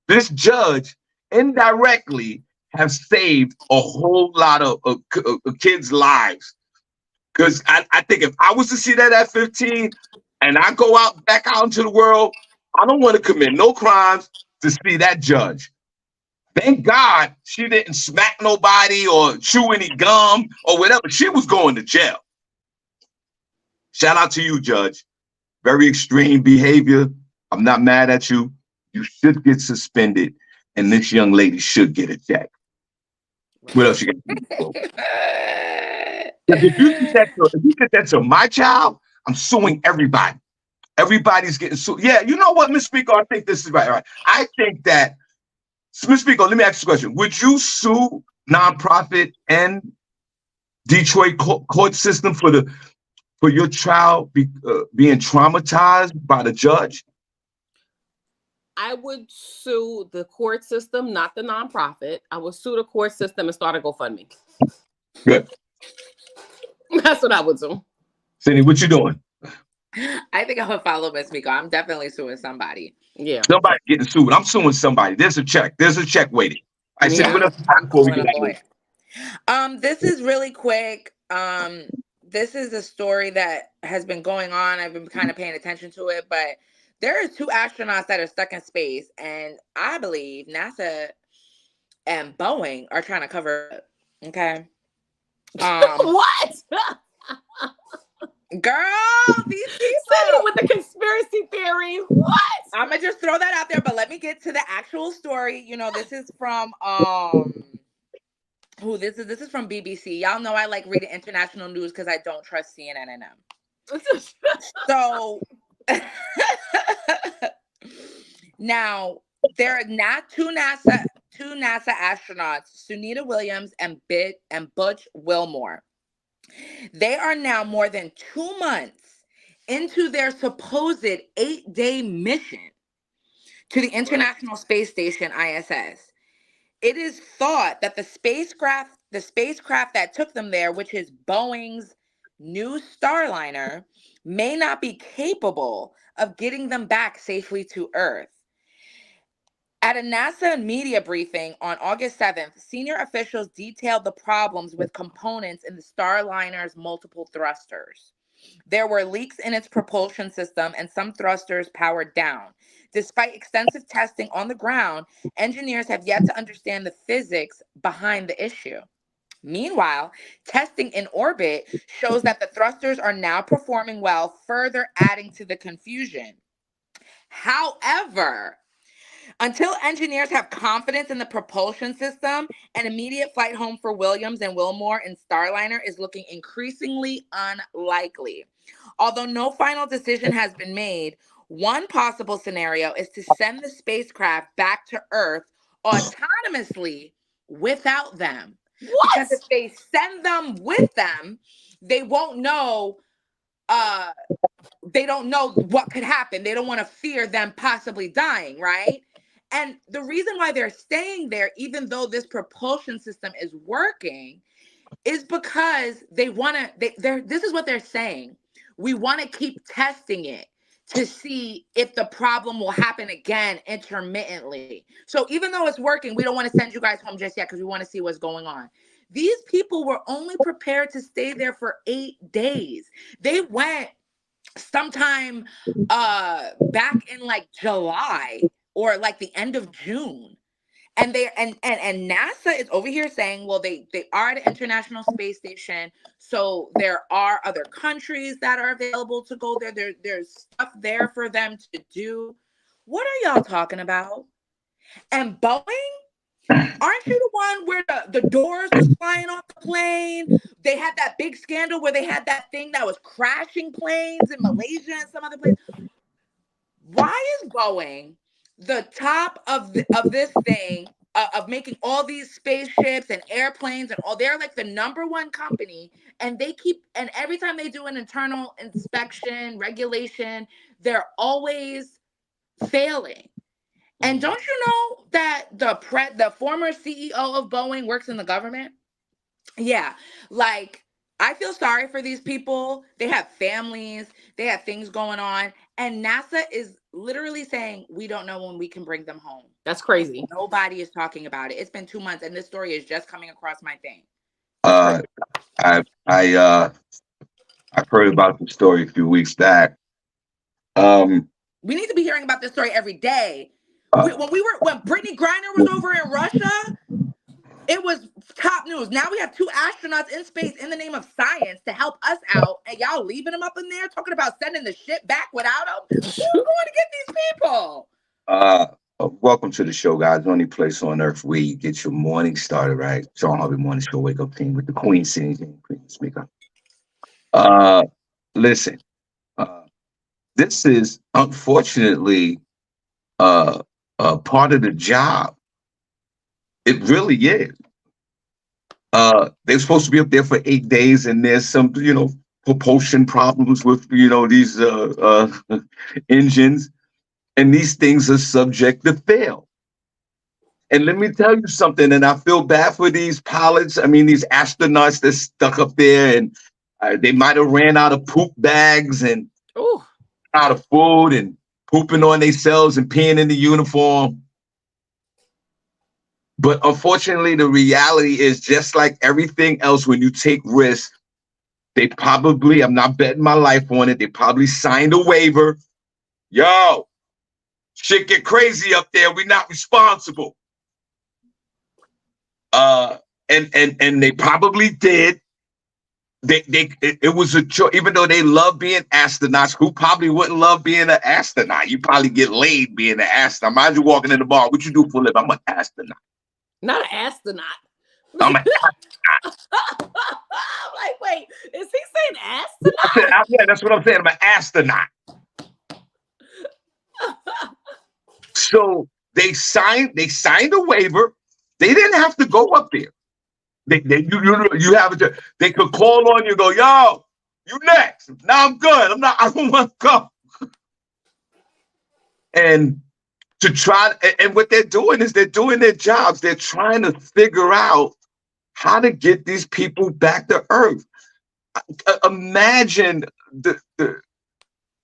This judge indirectly have saved a whole lot of kids' lives. Because I think if I was to see that at 15 and I go out back out into the world, I don't want to commit no crimes to see that judge. Thank God she didn't smack nobody or chew any gum or whatever. She was going to jail. Shout out to you, Judge. Very extreme behavior. I'm not mad at you. You should get suspended, and this young lady should get a check. What else you got? If you did that to my child, I'm suing everybody. Everybody's getting sued. Yeah, you know what, Miss Miko? I think this is right. All right. I think that, Miss Miko, let me ask you a question. Would you sue nonprofit and Detroit court system for your child being traumatized by the judge? I would sue the court system, not the nonprofit. I would sue the court system and start a GoFundMe. Good. That's what I would do. Cindy, what you doing? I think I would follow Miss Miko. I'm definitely suing somebody. Yeah. Somebody getting sued. I'm suing somebody. There's a check. There's a check waiting. I said, what else before we get out of here? This is really quick. This is a story that has been going on. I've been kind of paying attention to it, but there are 2 astronauts that are stuck in space, and I believe NASA and Boeing are trying to cover it. Okay. What? Girl, these Senny people. with the conspiracy theory. What? I'm gonna just throw that out there, but let me get to the actual story. You know, this is from who this is from BBC. Y'all know I like reading international news because I don't trust CNN and them. So now there are not two NASA astronauts, Sunita Williams and Butch Wilmore. They are now more than 2 months into their supposed 8-day mission to the International Space Station ISS. It is thought that the spacecraft that took them there, which is Boeing's new Starliner, may not be capable of getting them back safely to Earth. At a NASA media briefing on August 7th, senior officials detailed the problems with components in the Starliner's multiple thrusters. There were leaks in its propulsion system and some thrusters powered down. Despite extensive testing on the ground, engineers have yet to understand the physics behind the issue. Meanwhile, testing in orbit shows that the thrusters are now performing well, further adding to the confusion. However, until engineers have confidence in the propulsion system, an immediate flight home for Williams and Wilmore in Starliner is looking increasingly unlikely. Although no final decision has been made, one possible scenario is to send the spacecraft back to Earth autonomously without them. Because if they send them with them, they won't know they don't know what could happen. They don't want to fear them possibly dying, right? And the reason why they're staying there, even though this propulsion system is working, is because they want to, this is what they're saying. We want to keep testing it to see if the problem will happen again intermittently. So even though it's working, we don't want to send you guys home just yet because we want to see what's going on. These people were only prepared to stay there for 8 days. They went sometime back in like July or like the end of June. And they and NASA is over here saying, well, they are at the International Space Station, so there are other countries that are available to go there. There's stuff there for them to do. What are y'all talking about? And Boeing, aren't you the one where the doors was flying off the plane? They had that big scandal where they had that thing that was crashing planes in Malaysia and some other place. Why is Boeing the top of this thing of making all these spaceships and airplanes and all? They're like the number one company, and and every time they do an internal inspection regulation, they're always failing. And don't you know that the former CEO of Boeing works in the government? Yeah, like I feel sorry for these people. They have families, they have things going on, and NASA is literally saying we don't know when we can bring them home. That's crazy. Nobody is talking about it. It's been 2 months, and this story is just coming across my thing. I've heard about the story a few weeks back. We need to be hearing about this story every day. When Brittany Griner was over in Russia, it was top news. Now we have 2 astronauts in space in the name of science to help us out, and y'all leaving them up in there talking about sending the ship back without them. Who's going to get these people? Welcome to the show, guys. The only place on earth where you get your morning started, right? Shawn Harvey Morning Show, wake up team with the Queen, SennyJ, Queen Miko. Listen, this is unfortunately part of the job. It really is. They're supposed to be up there for 8 days, and there's some, propulsion problems with, these engines, and these things are subject to fail. And let me tell you something, and I feel bad for these pilots. I mean, these astronauts that's stuck up there, and they might have ran out of poop bags and out of food and pooping on themselves and peeing in the uniform. But unfortunately, the reality is just like everything else, when you take risks, they probably, I'm not betting my life on it, they probably signed a waiver. Yo, shit get crazy up there. We're not responsible. And they probably did. it was a choice. Even though they love being astronauts, who probably wouldn't love being an astronaut? You probably get laid being an astronaut. Imagine walking in the bar. What you do for a living? I'm an astronaut. Not an astronaut. I'm an I'm like, wait, is he saying astronaut? yeah, that's what I'm saying. I'm an astronaut. So they signed a waiver. They didn't have to go up there. You have it. They could call on you and go, yo, you next. Now I'm good. I don't want to go. And to try, and what they're doing is they're doing their jobs. They're trying to figure out how to get these people back to Earth. Imagine the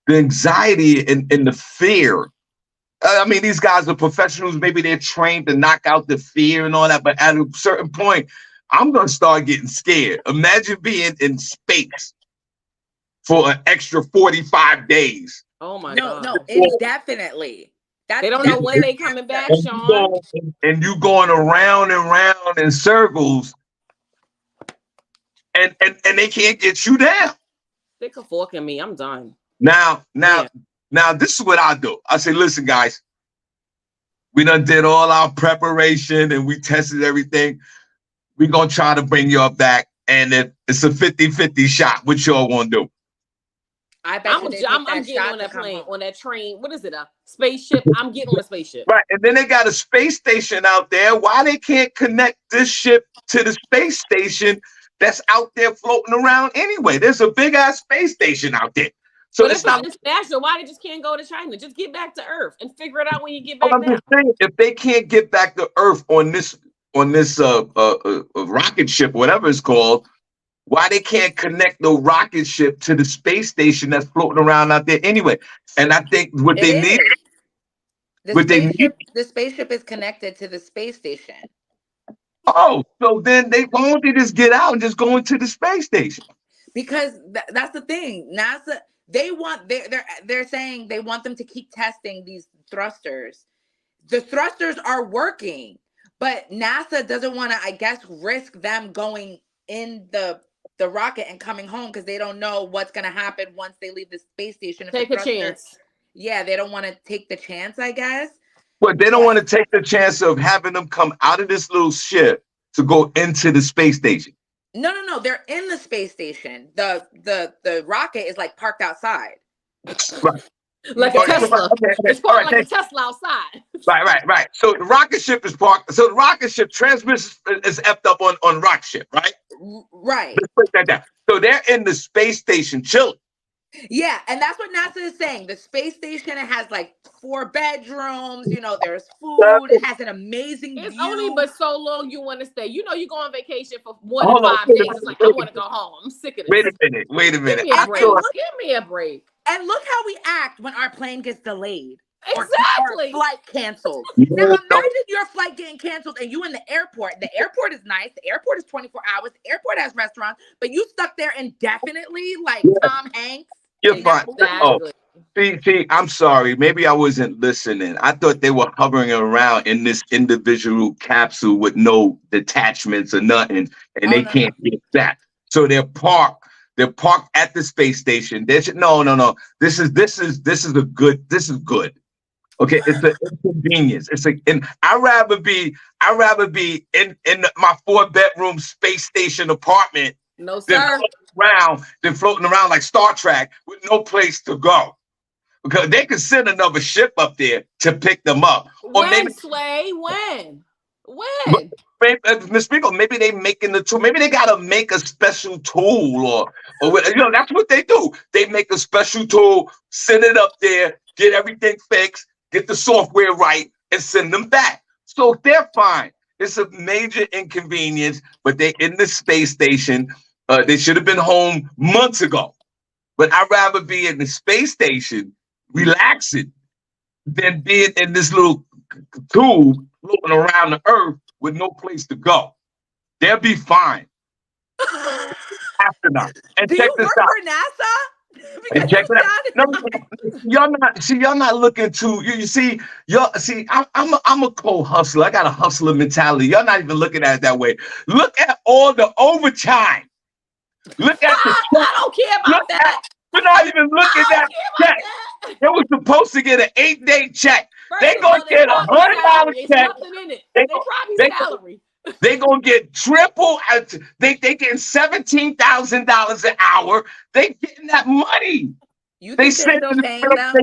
anxiety and the fear. I mean, these guys are professionals. Maybe they're trained to knock out the fear and all that. But at a certain point, I'm going to start getting scared. Imagine being in space for an extra 45 days. Oh, my God. No, indefinitely. They don't know when they coming back, Shawn. And you going around and round in circles, and they can't get you down. Stick a fork in me. I'm done. Now, this is what I do. I say, listen, guys, we done did all our preparation and we tested everything. We're going to try to bring y'all back. And it's a 50-50 shot. What y'all want to do? I bet I'm getting on that plane, on that train. What is it? A spaceship? I'm getting on a spaceship. Right. And then they got a space station out there. Why they can't connect this ship to the space station that's out there floating around anyway? There's a big ass space station out there. So it's not international. Why they just can't go to China? Just get back to Earth and figure it out when you get back. I'm just saying, if they can't get back to Earth on this rocket ship, whatever it's called, why they can't connect the rocket ship to the space station that's floating around out there anyway? And I think the spaceship is connected to the space station. Oh, so then why don't they just get out and just go into the space station? Because that's the thing. NASA, they're saying they want them to keep testing these thrusters. The thrusters are working, but NASA doesn't want to, I guess, risk them going in the rocket and coming home because they don't know what's going to happen once they leave the space station. Take a chance. Yeah, they don't want to take the chance, I guess. But they don't want to take the chance of having them come out of this little ship to go into the space station. No. They're in the space station. The rocket is like parked outside. Right. Like a Tesla. Okay. It's parked like a Tesla outside. Right. So the rocket ship is parked. So the rocket ship transmission is effed up on rocket ship, right? Right. Let's break that down. So they're in the space station chilling. Yeah, and that's what NASA is saying. The space station, it has like 4 bedrooms, there's food, it has an amazing view. It's only but so long you want to stay. You go on vacation for more than 5 days. It's like, I want to go home. I'm sick of this. Wait a minute. Give me a break. And look how we act when our plane gets delayed. Exactly. Or flight canceled. Now imagine your flight getting canceled and you in the airport. The airport is nice. The airport is 24 hours. The airport has restaurants, but you stuck there indefinitely like Tom Hanks. You're fine. See, I'm sorry. Maybe I wasn't listening. I thought they were hovering around in this individual capsule with no detachments or nothing, and they can't get back. So they're parked. They're parked at the space station. No. This is good. Okay, it's an inconvenience. And I'd rather be in my 4-bedroom space station apartment. No, sir. Than floating around like Star Trek with no place to go. Because they could send another ship up there to pick them up. When? Miss Miko, maybe they making the tool. Maybe they gotta make a special tool or that's what they do. They make a special tool, send it up there, get everything fixed, get the software right, and send them back. So they're fine. It's a major inconvenience, but they're in the space station. They should have been home months ago. But I'd rather be in the space station, relaxing, than being in this little tube floating around the Earth with no place to go. They'll be fine. Astronaut. And do you work for NASA? And check it out. No, y'all not looking to I'm a co-hustler. I got a hustler mentality. Y'all not even looking at it that way. Look at all the overtime Look at the check. I don't care about that. We're not even looking at that check. They were supposed to get an 8-day check. They gonna get $100 check. Nothing in it. They probably salary. They gonna get triple. They getting $17,000 an hour. They getting that money. You think they're still paying them?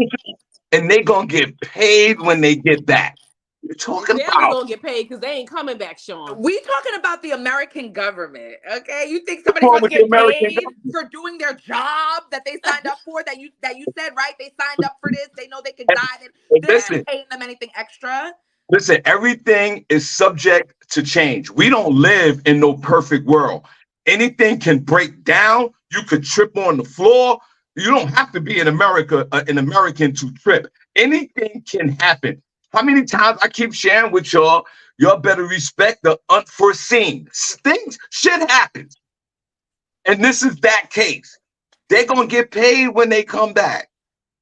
And they gonna get paid when they get back. You're talking about gonna get paid because they ain't coming back, Shawn. We talking about the American government, okay? You think somebody's gonna get paid for doing their job that they signed up for? That you said, right? They signed up for this. They know they could die. They're not paying them anything extra. Listen, everything is subject to change. We don't live in no perfect world. Anything can break down. You could trip on the floor. You don't have to be in America, an American to trip. Anything can happen. How many times I keep sharing with y'all better respect the unforeseen. Shit happens. And this is that case. They're going to get paid when they come back.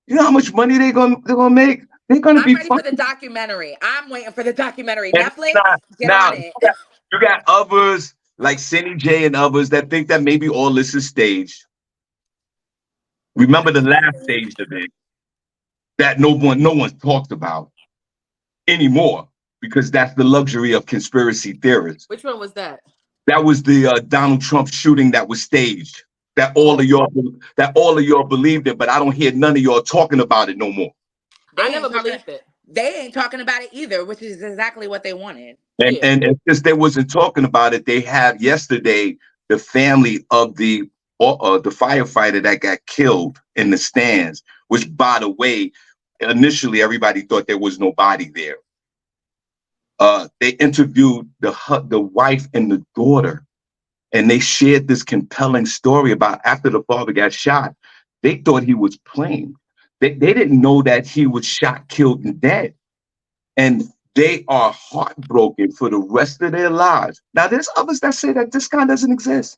You know how much money they're going to make? They're going to be ready for the documentary. I'm waiting for the documentary. And Netflix, get on it. You got others like SennyJ and others that think that maybe all this is staged. Remember the last stage of it that no one talked about anymore, because that's the luxury of conspiracy theorists. Which one was that? That was the Donald Trump shooting that was staged. That all of y'all believed it, but I don't hear none of y'all talking about it no more. I never believed it. They ain't talking about it either, which is exactly what they wanted. And since they wasn't talking about it, they have yesterday the family of the firefighter that got killed in the stands, which, by the way, initially everybody thought there was nobody there. They interviewed the wife and the daughter, and they shared this compelling story about after the father got shot. They thought he was playing. They didn't know that he was shot, killed, and dead. And they are heartbroken for the rest of their lives. Now, there's others that say that this guy doesn't exist.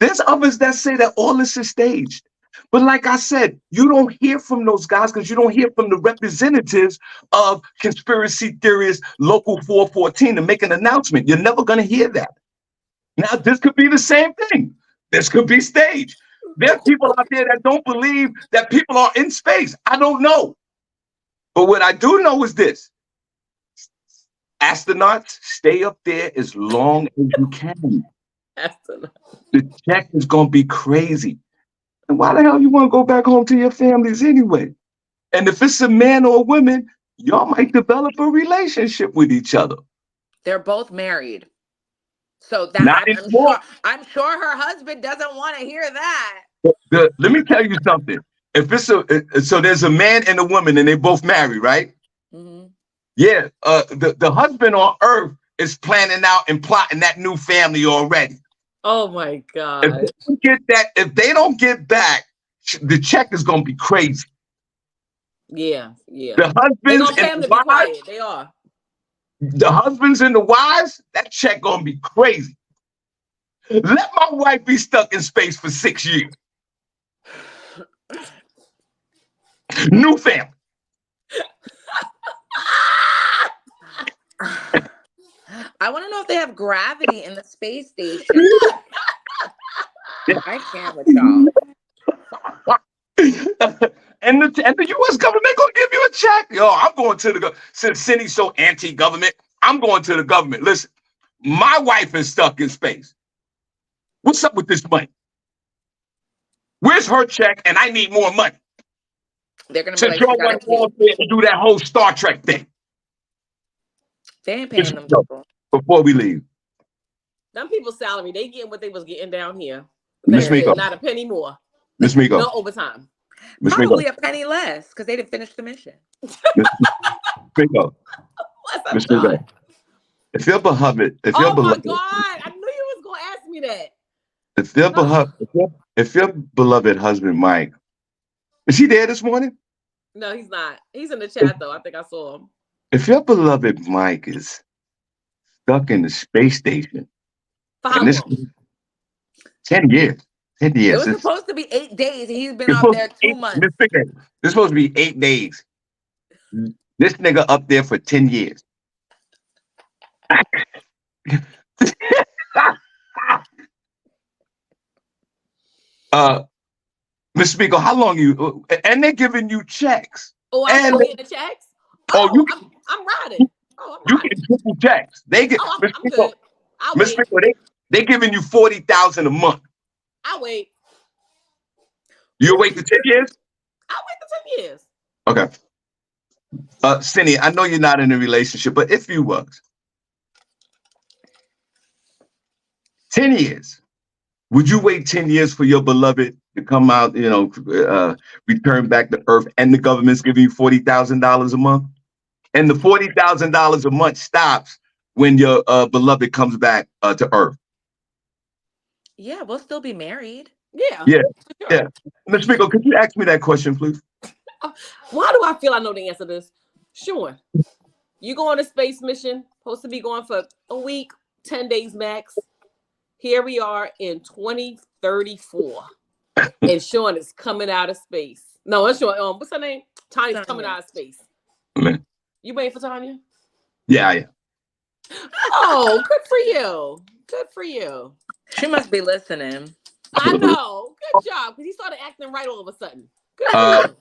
There's others that say that all this is staged. But like I said, you don't hear from those guys because you don't hear from the representatives of conspiracy theorists, Local 414, to make an announcement. You're never going to hear that. Now, this could be the same thing. This could be staged. There are people out there that don't believe that people are in space. I don't know. But what I do know is this. Astronauts, stay up there as long as you can. The check is going to be crazy. And why the hell you want to go back home to your families anyway? And if it's a man or a woman, y'all might develop a relationship with each other. They're both married. So that I'm sure her husband doesn't want to hear that. Let me tell you something. If it's so there's a man and a woman and they both married, right? Mm-hmm. Yeah. The husband on Earth is planning out and plotting that new family already. Oh my God. If they don't get back, the check is gonna be crazy. Yeah. The husbands and the wives, they are. The husbands and the wives, that check gonna be crazy. Let my wife be stuck in space for 6 years. New family. I want to know if they have gravity in the space station. I can't with y'all. And the U.S. government gonna give you a check. Yo, I'm going to the since Cindy's so anti-government, I'm going to the government. Listen, my wife is stuck in space. What's up with this money? Where's her check? And I need more money. They're gonna be like, do that whole Star Trek thing. They ain't paying them people. Before we leave, them people's salary, they getting what they was getting down here. Miss Miko, not a penny more. Miss Miko, no overtime. Probably a penny less because they didn't finish the mission. Miko, Miss Miko. If your beloved, oh my God, I knew you was gonna ask me that. If your beloved husband Mike, is he there this morning? No, he's not. He's in the chat though. I think I saw him. If your beloved Mike is stuck in the space station, and this 10 years. 10 years. It was supposed to be 8 days. He's been up there 2 months. This is supposed to be 8 days. This nigga up there for 10 years. Miss Miko, how long you? And they're giving you checks. Oh, I'm And still getting the checks. oh, Oh, I'm riding. Oh, I'm you riding. get triple checks. They get Oh, Miss I'm Miko. good. I'll Miss wait. Miko, they giving you 40,000 a month. I'll wait. You wait for 10 years? I'll wait for 10 years. Okay. Cindy, I know you're not in a relationship, but if you was 10 years, would you wait 10 years for your beloved to come out, return back to Earth, and the government's giving you $40,000 a month? And the $40,000 a month stops when your beloved comes back to Earth. Yeah, we'll still be married. Yeah. Yeah. Sure. Yeah. Ms. Miko, could you ask me that question, please? Why do I feel I know the answer to this? Sure. You go on a space mission, supposed to be going for a week, 10 days max. Here we are in 2034. And Shawn is coming out of space. No, it's Shawn. What's her name? Tanya's coming out of space. Man. You waiting for Tanya? Yeah, yeah. Oh, good for you. Good for you. She must be listening. I know. Good job. Because he started acting right all of a sudden. Good for you.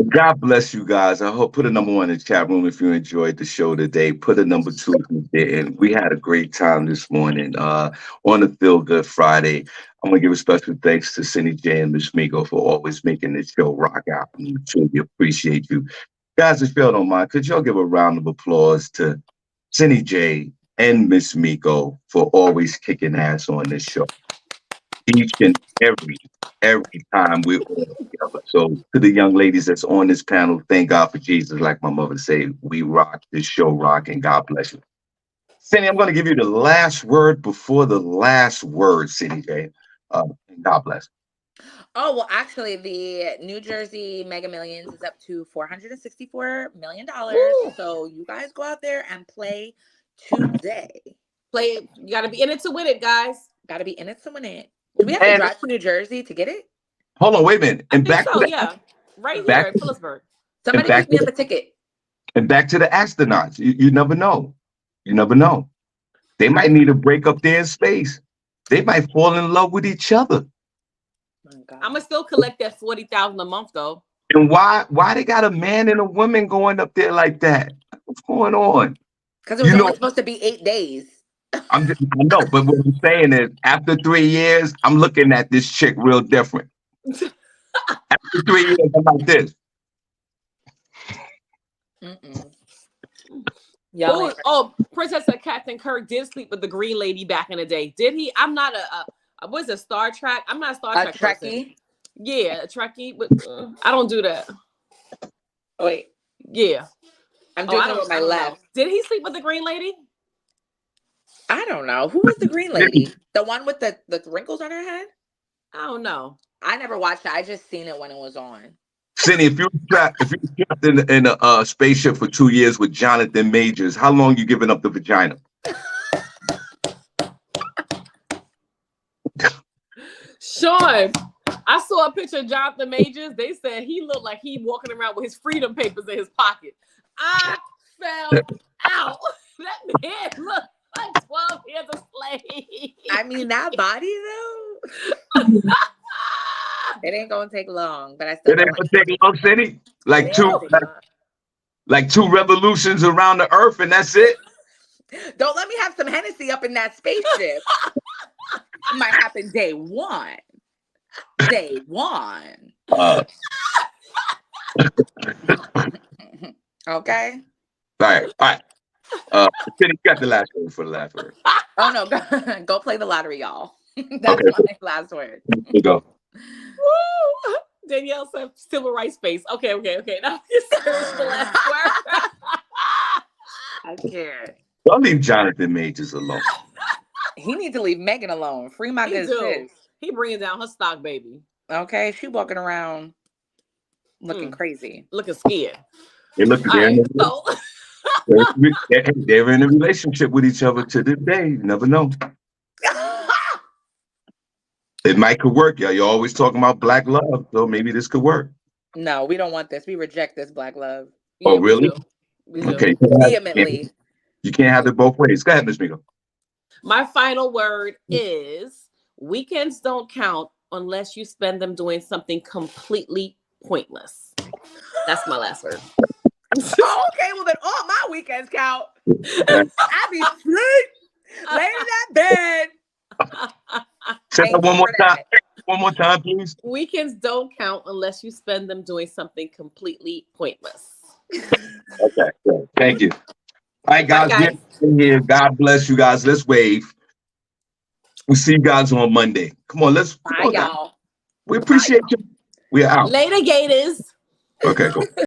God bless you guys. I hope put a number 1 in the chat room if you enjoyed the show today. Put a number 2 if you didn't. We had a great time this morning on a Feel Good Friday. I'm gonna give a special thanks to SennyJ and Miss Miko for always making this show rock out. We truly appreciate you. Guys, if y'all don't mind, could y'all give a round of applause to SennyJ and Miss Miko for always kicking ass on this show. Each and every time we're all together. So to the young ladies that's on this panel, thank God for Jesus. Like my mother say, we rock this show, rock, and God bless you. Cindy, I'm going to give you the last word before the last word, SennyJ. God bless. Oh, well, actually, the New Jersey Mega Millions is up to $464 million. Woo. So you guys go out there and play today. Play it. You got to be in it to win it, guys. Got to be in it to win it. Do we have to drive to New Jersey to get it? Hold on, wait a minute. And I think back so, to the, yeah. Right back, here in Phillipsburg. Somebody back pick me to up a ticket. And back to the astronauts. You never know. You never know. They might need a break up there in space. They might fall in love with each other. I'm gonna still collect that $40,000 a month though. And why they got a man and a woman going up there like that? What's going on? Because it was only supposed to be 8 days. I know, but what I'm saying is, after 3 years, I'm looking at this chick real different. After 3 years, I'm like this. Princess Captain Kirk did sleep with the green lady back in the day. Did he? I'm not what's a Star Trek? I'm not a Star Trek person. Trekkie? Yeah, a Trekkie, but I don't do that. Wait. Yeah. I'm doing it with my left. Did he sleep with the green lady? I don't know. Who was the green lady? The one with the wrinkles on her head? I don't know. I never watched it. I just seen it when it was on. Cindy, if you were trapped in a spaceship for 2 years with Jonathan Majors, how long you giving up the vagina? Shawn, I saw a picture of Jonathan Majors. They said he looked like he walking around with his freedom papers in his pocket. I fell out. That man looked like 12 years a slave. I mean, that body though. It ain't gonna take long, but I still. It ain't gonna take long, Cindy. Like two revolutions around the earth, and that's it. Don't let me have some Hennessy up in that spaceship. It might happen day one. Day one. Okay. All right. Cindy, got the last word for the last word. Oh no, go play the lottery, y'all. That's okay. my last word. Here you go. Woo! Danielle said civil rights space. Okay. Now it's the last word. I can't. Don't leave Jonathan Majors alone. He needs to leave Megan alone. Free my good sis. He bringing down her stock, baby. Okay, she walking around looking crazy, looking scared. They look they're in a relationship with each other to this day. You never know. It might could work, y'all. You're always talking about black love, so maybe this could work. No, we don't want this. We reject this black love. Oh, really? We do. Okay. Vehemently. You can't have it both ways. Go ahead, Ms. Miko. My final word is weekends don't count unless you spend them doing something completely pointless. That's my last word. Oh, okay, well then all my weekends count. I be asleep, laying in that bed. Say that Thank one you more for time. that. One more time, please. Weekends don't count unless you spend them doing something completely pointless. Okay. Good. Thank you. All right, Bye, guys. guys. We're here. God bless you guys. Let's wave. We'll see you guys on Monday. Come on, come Bye, on, guys. y'all. We appreciate you. We're out. Later, Gators. Okay, cool.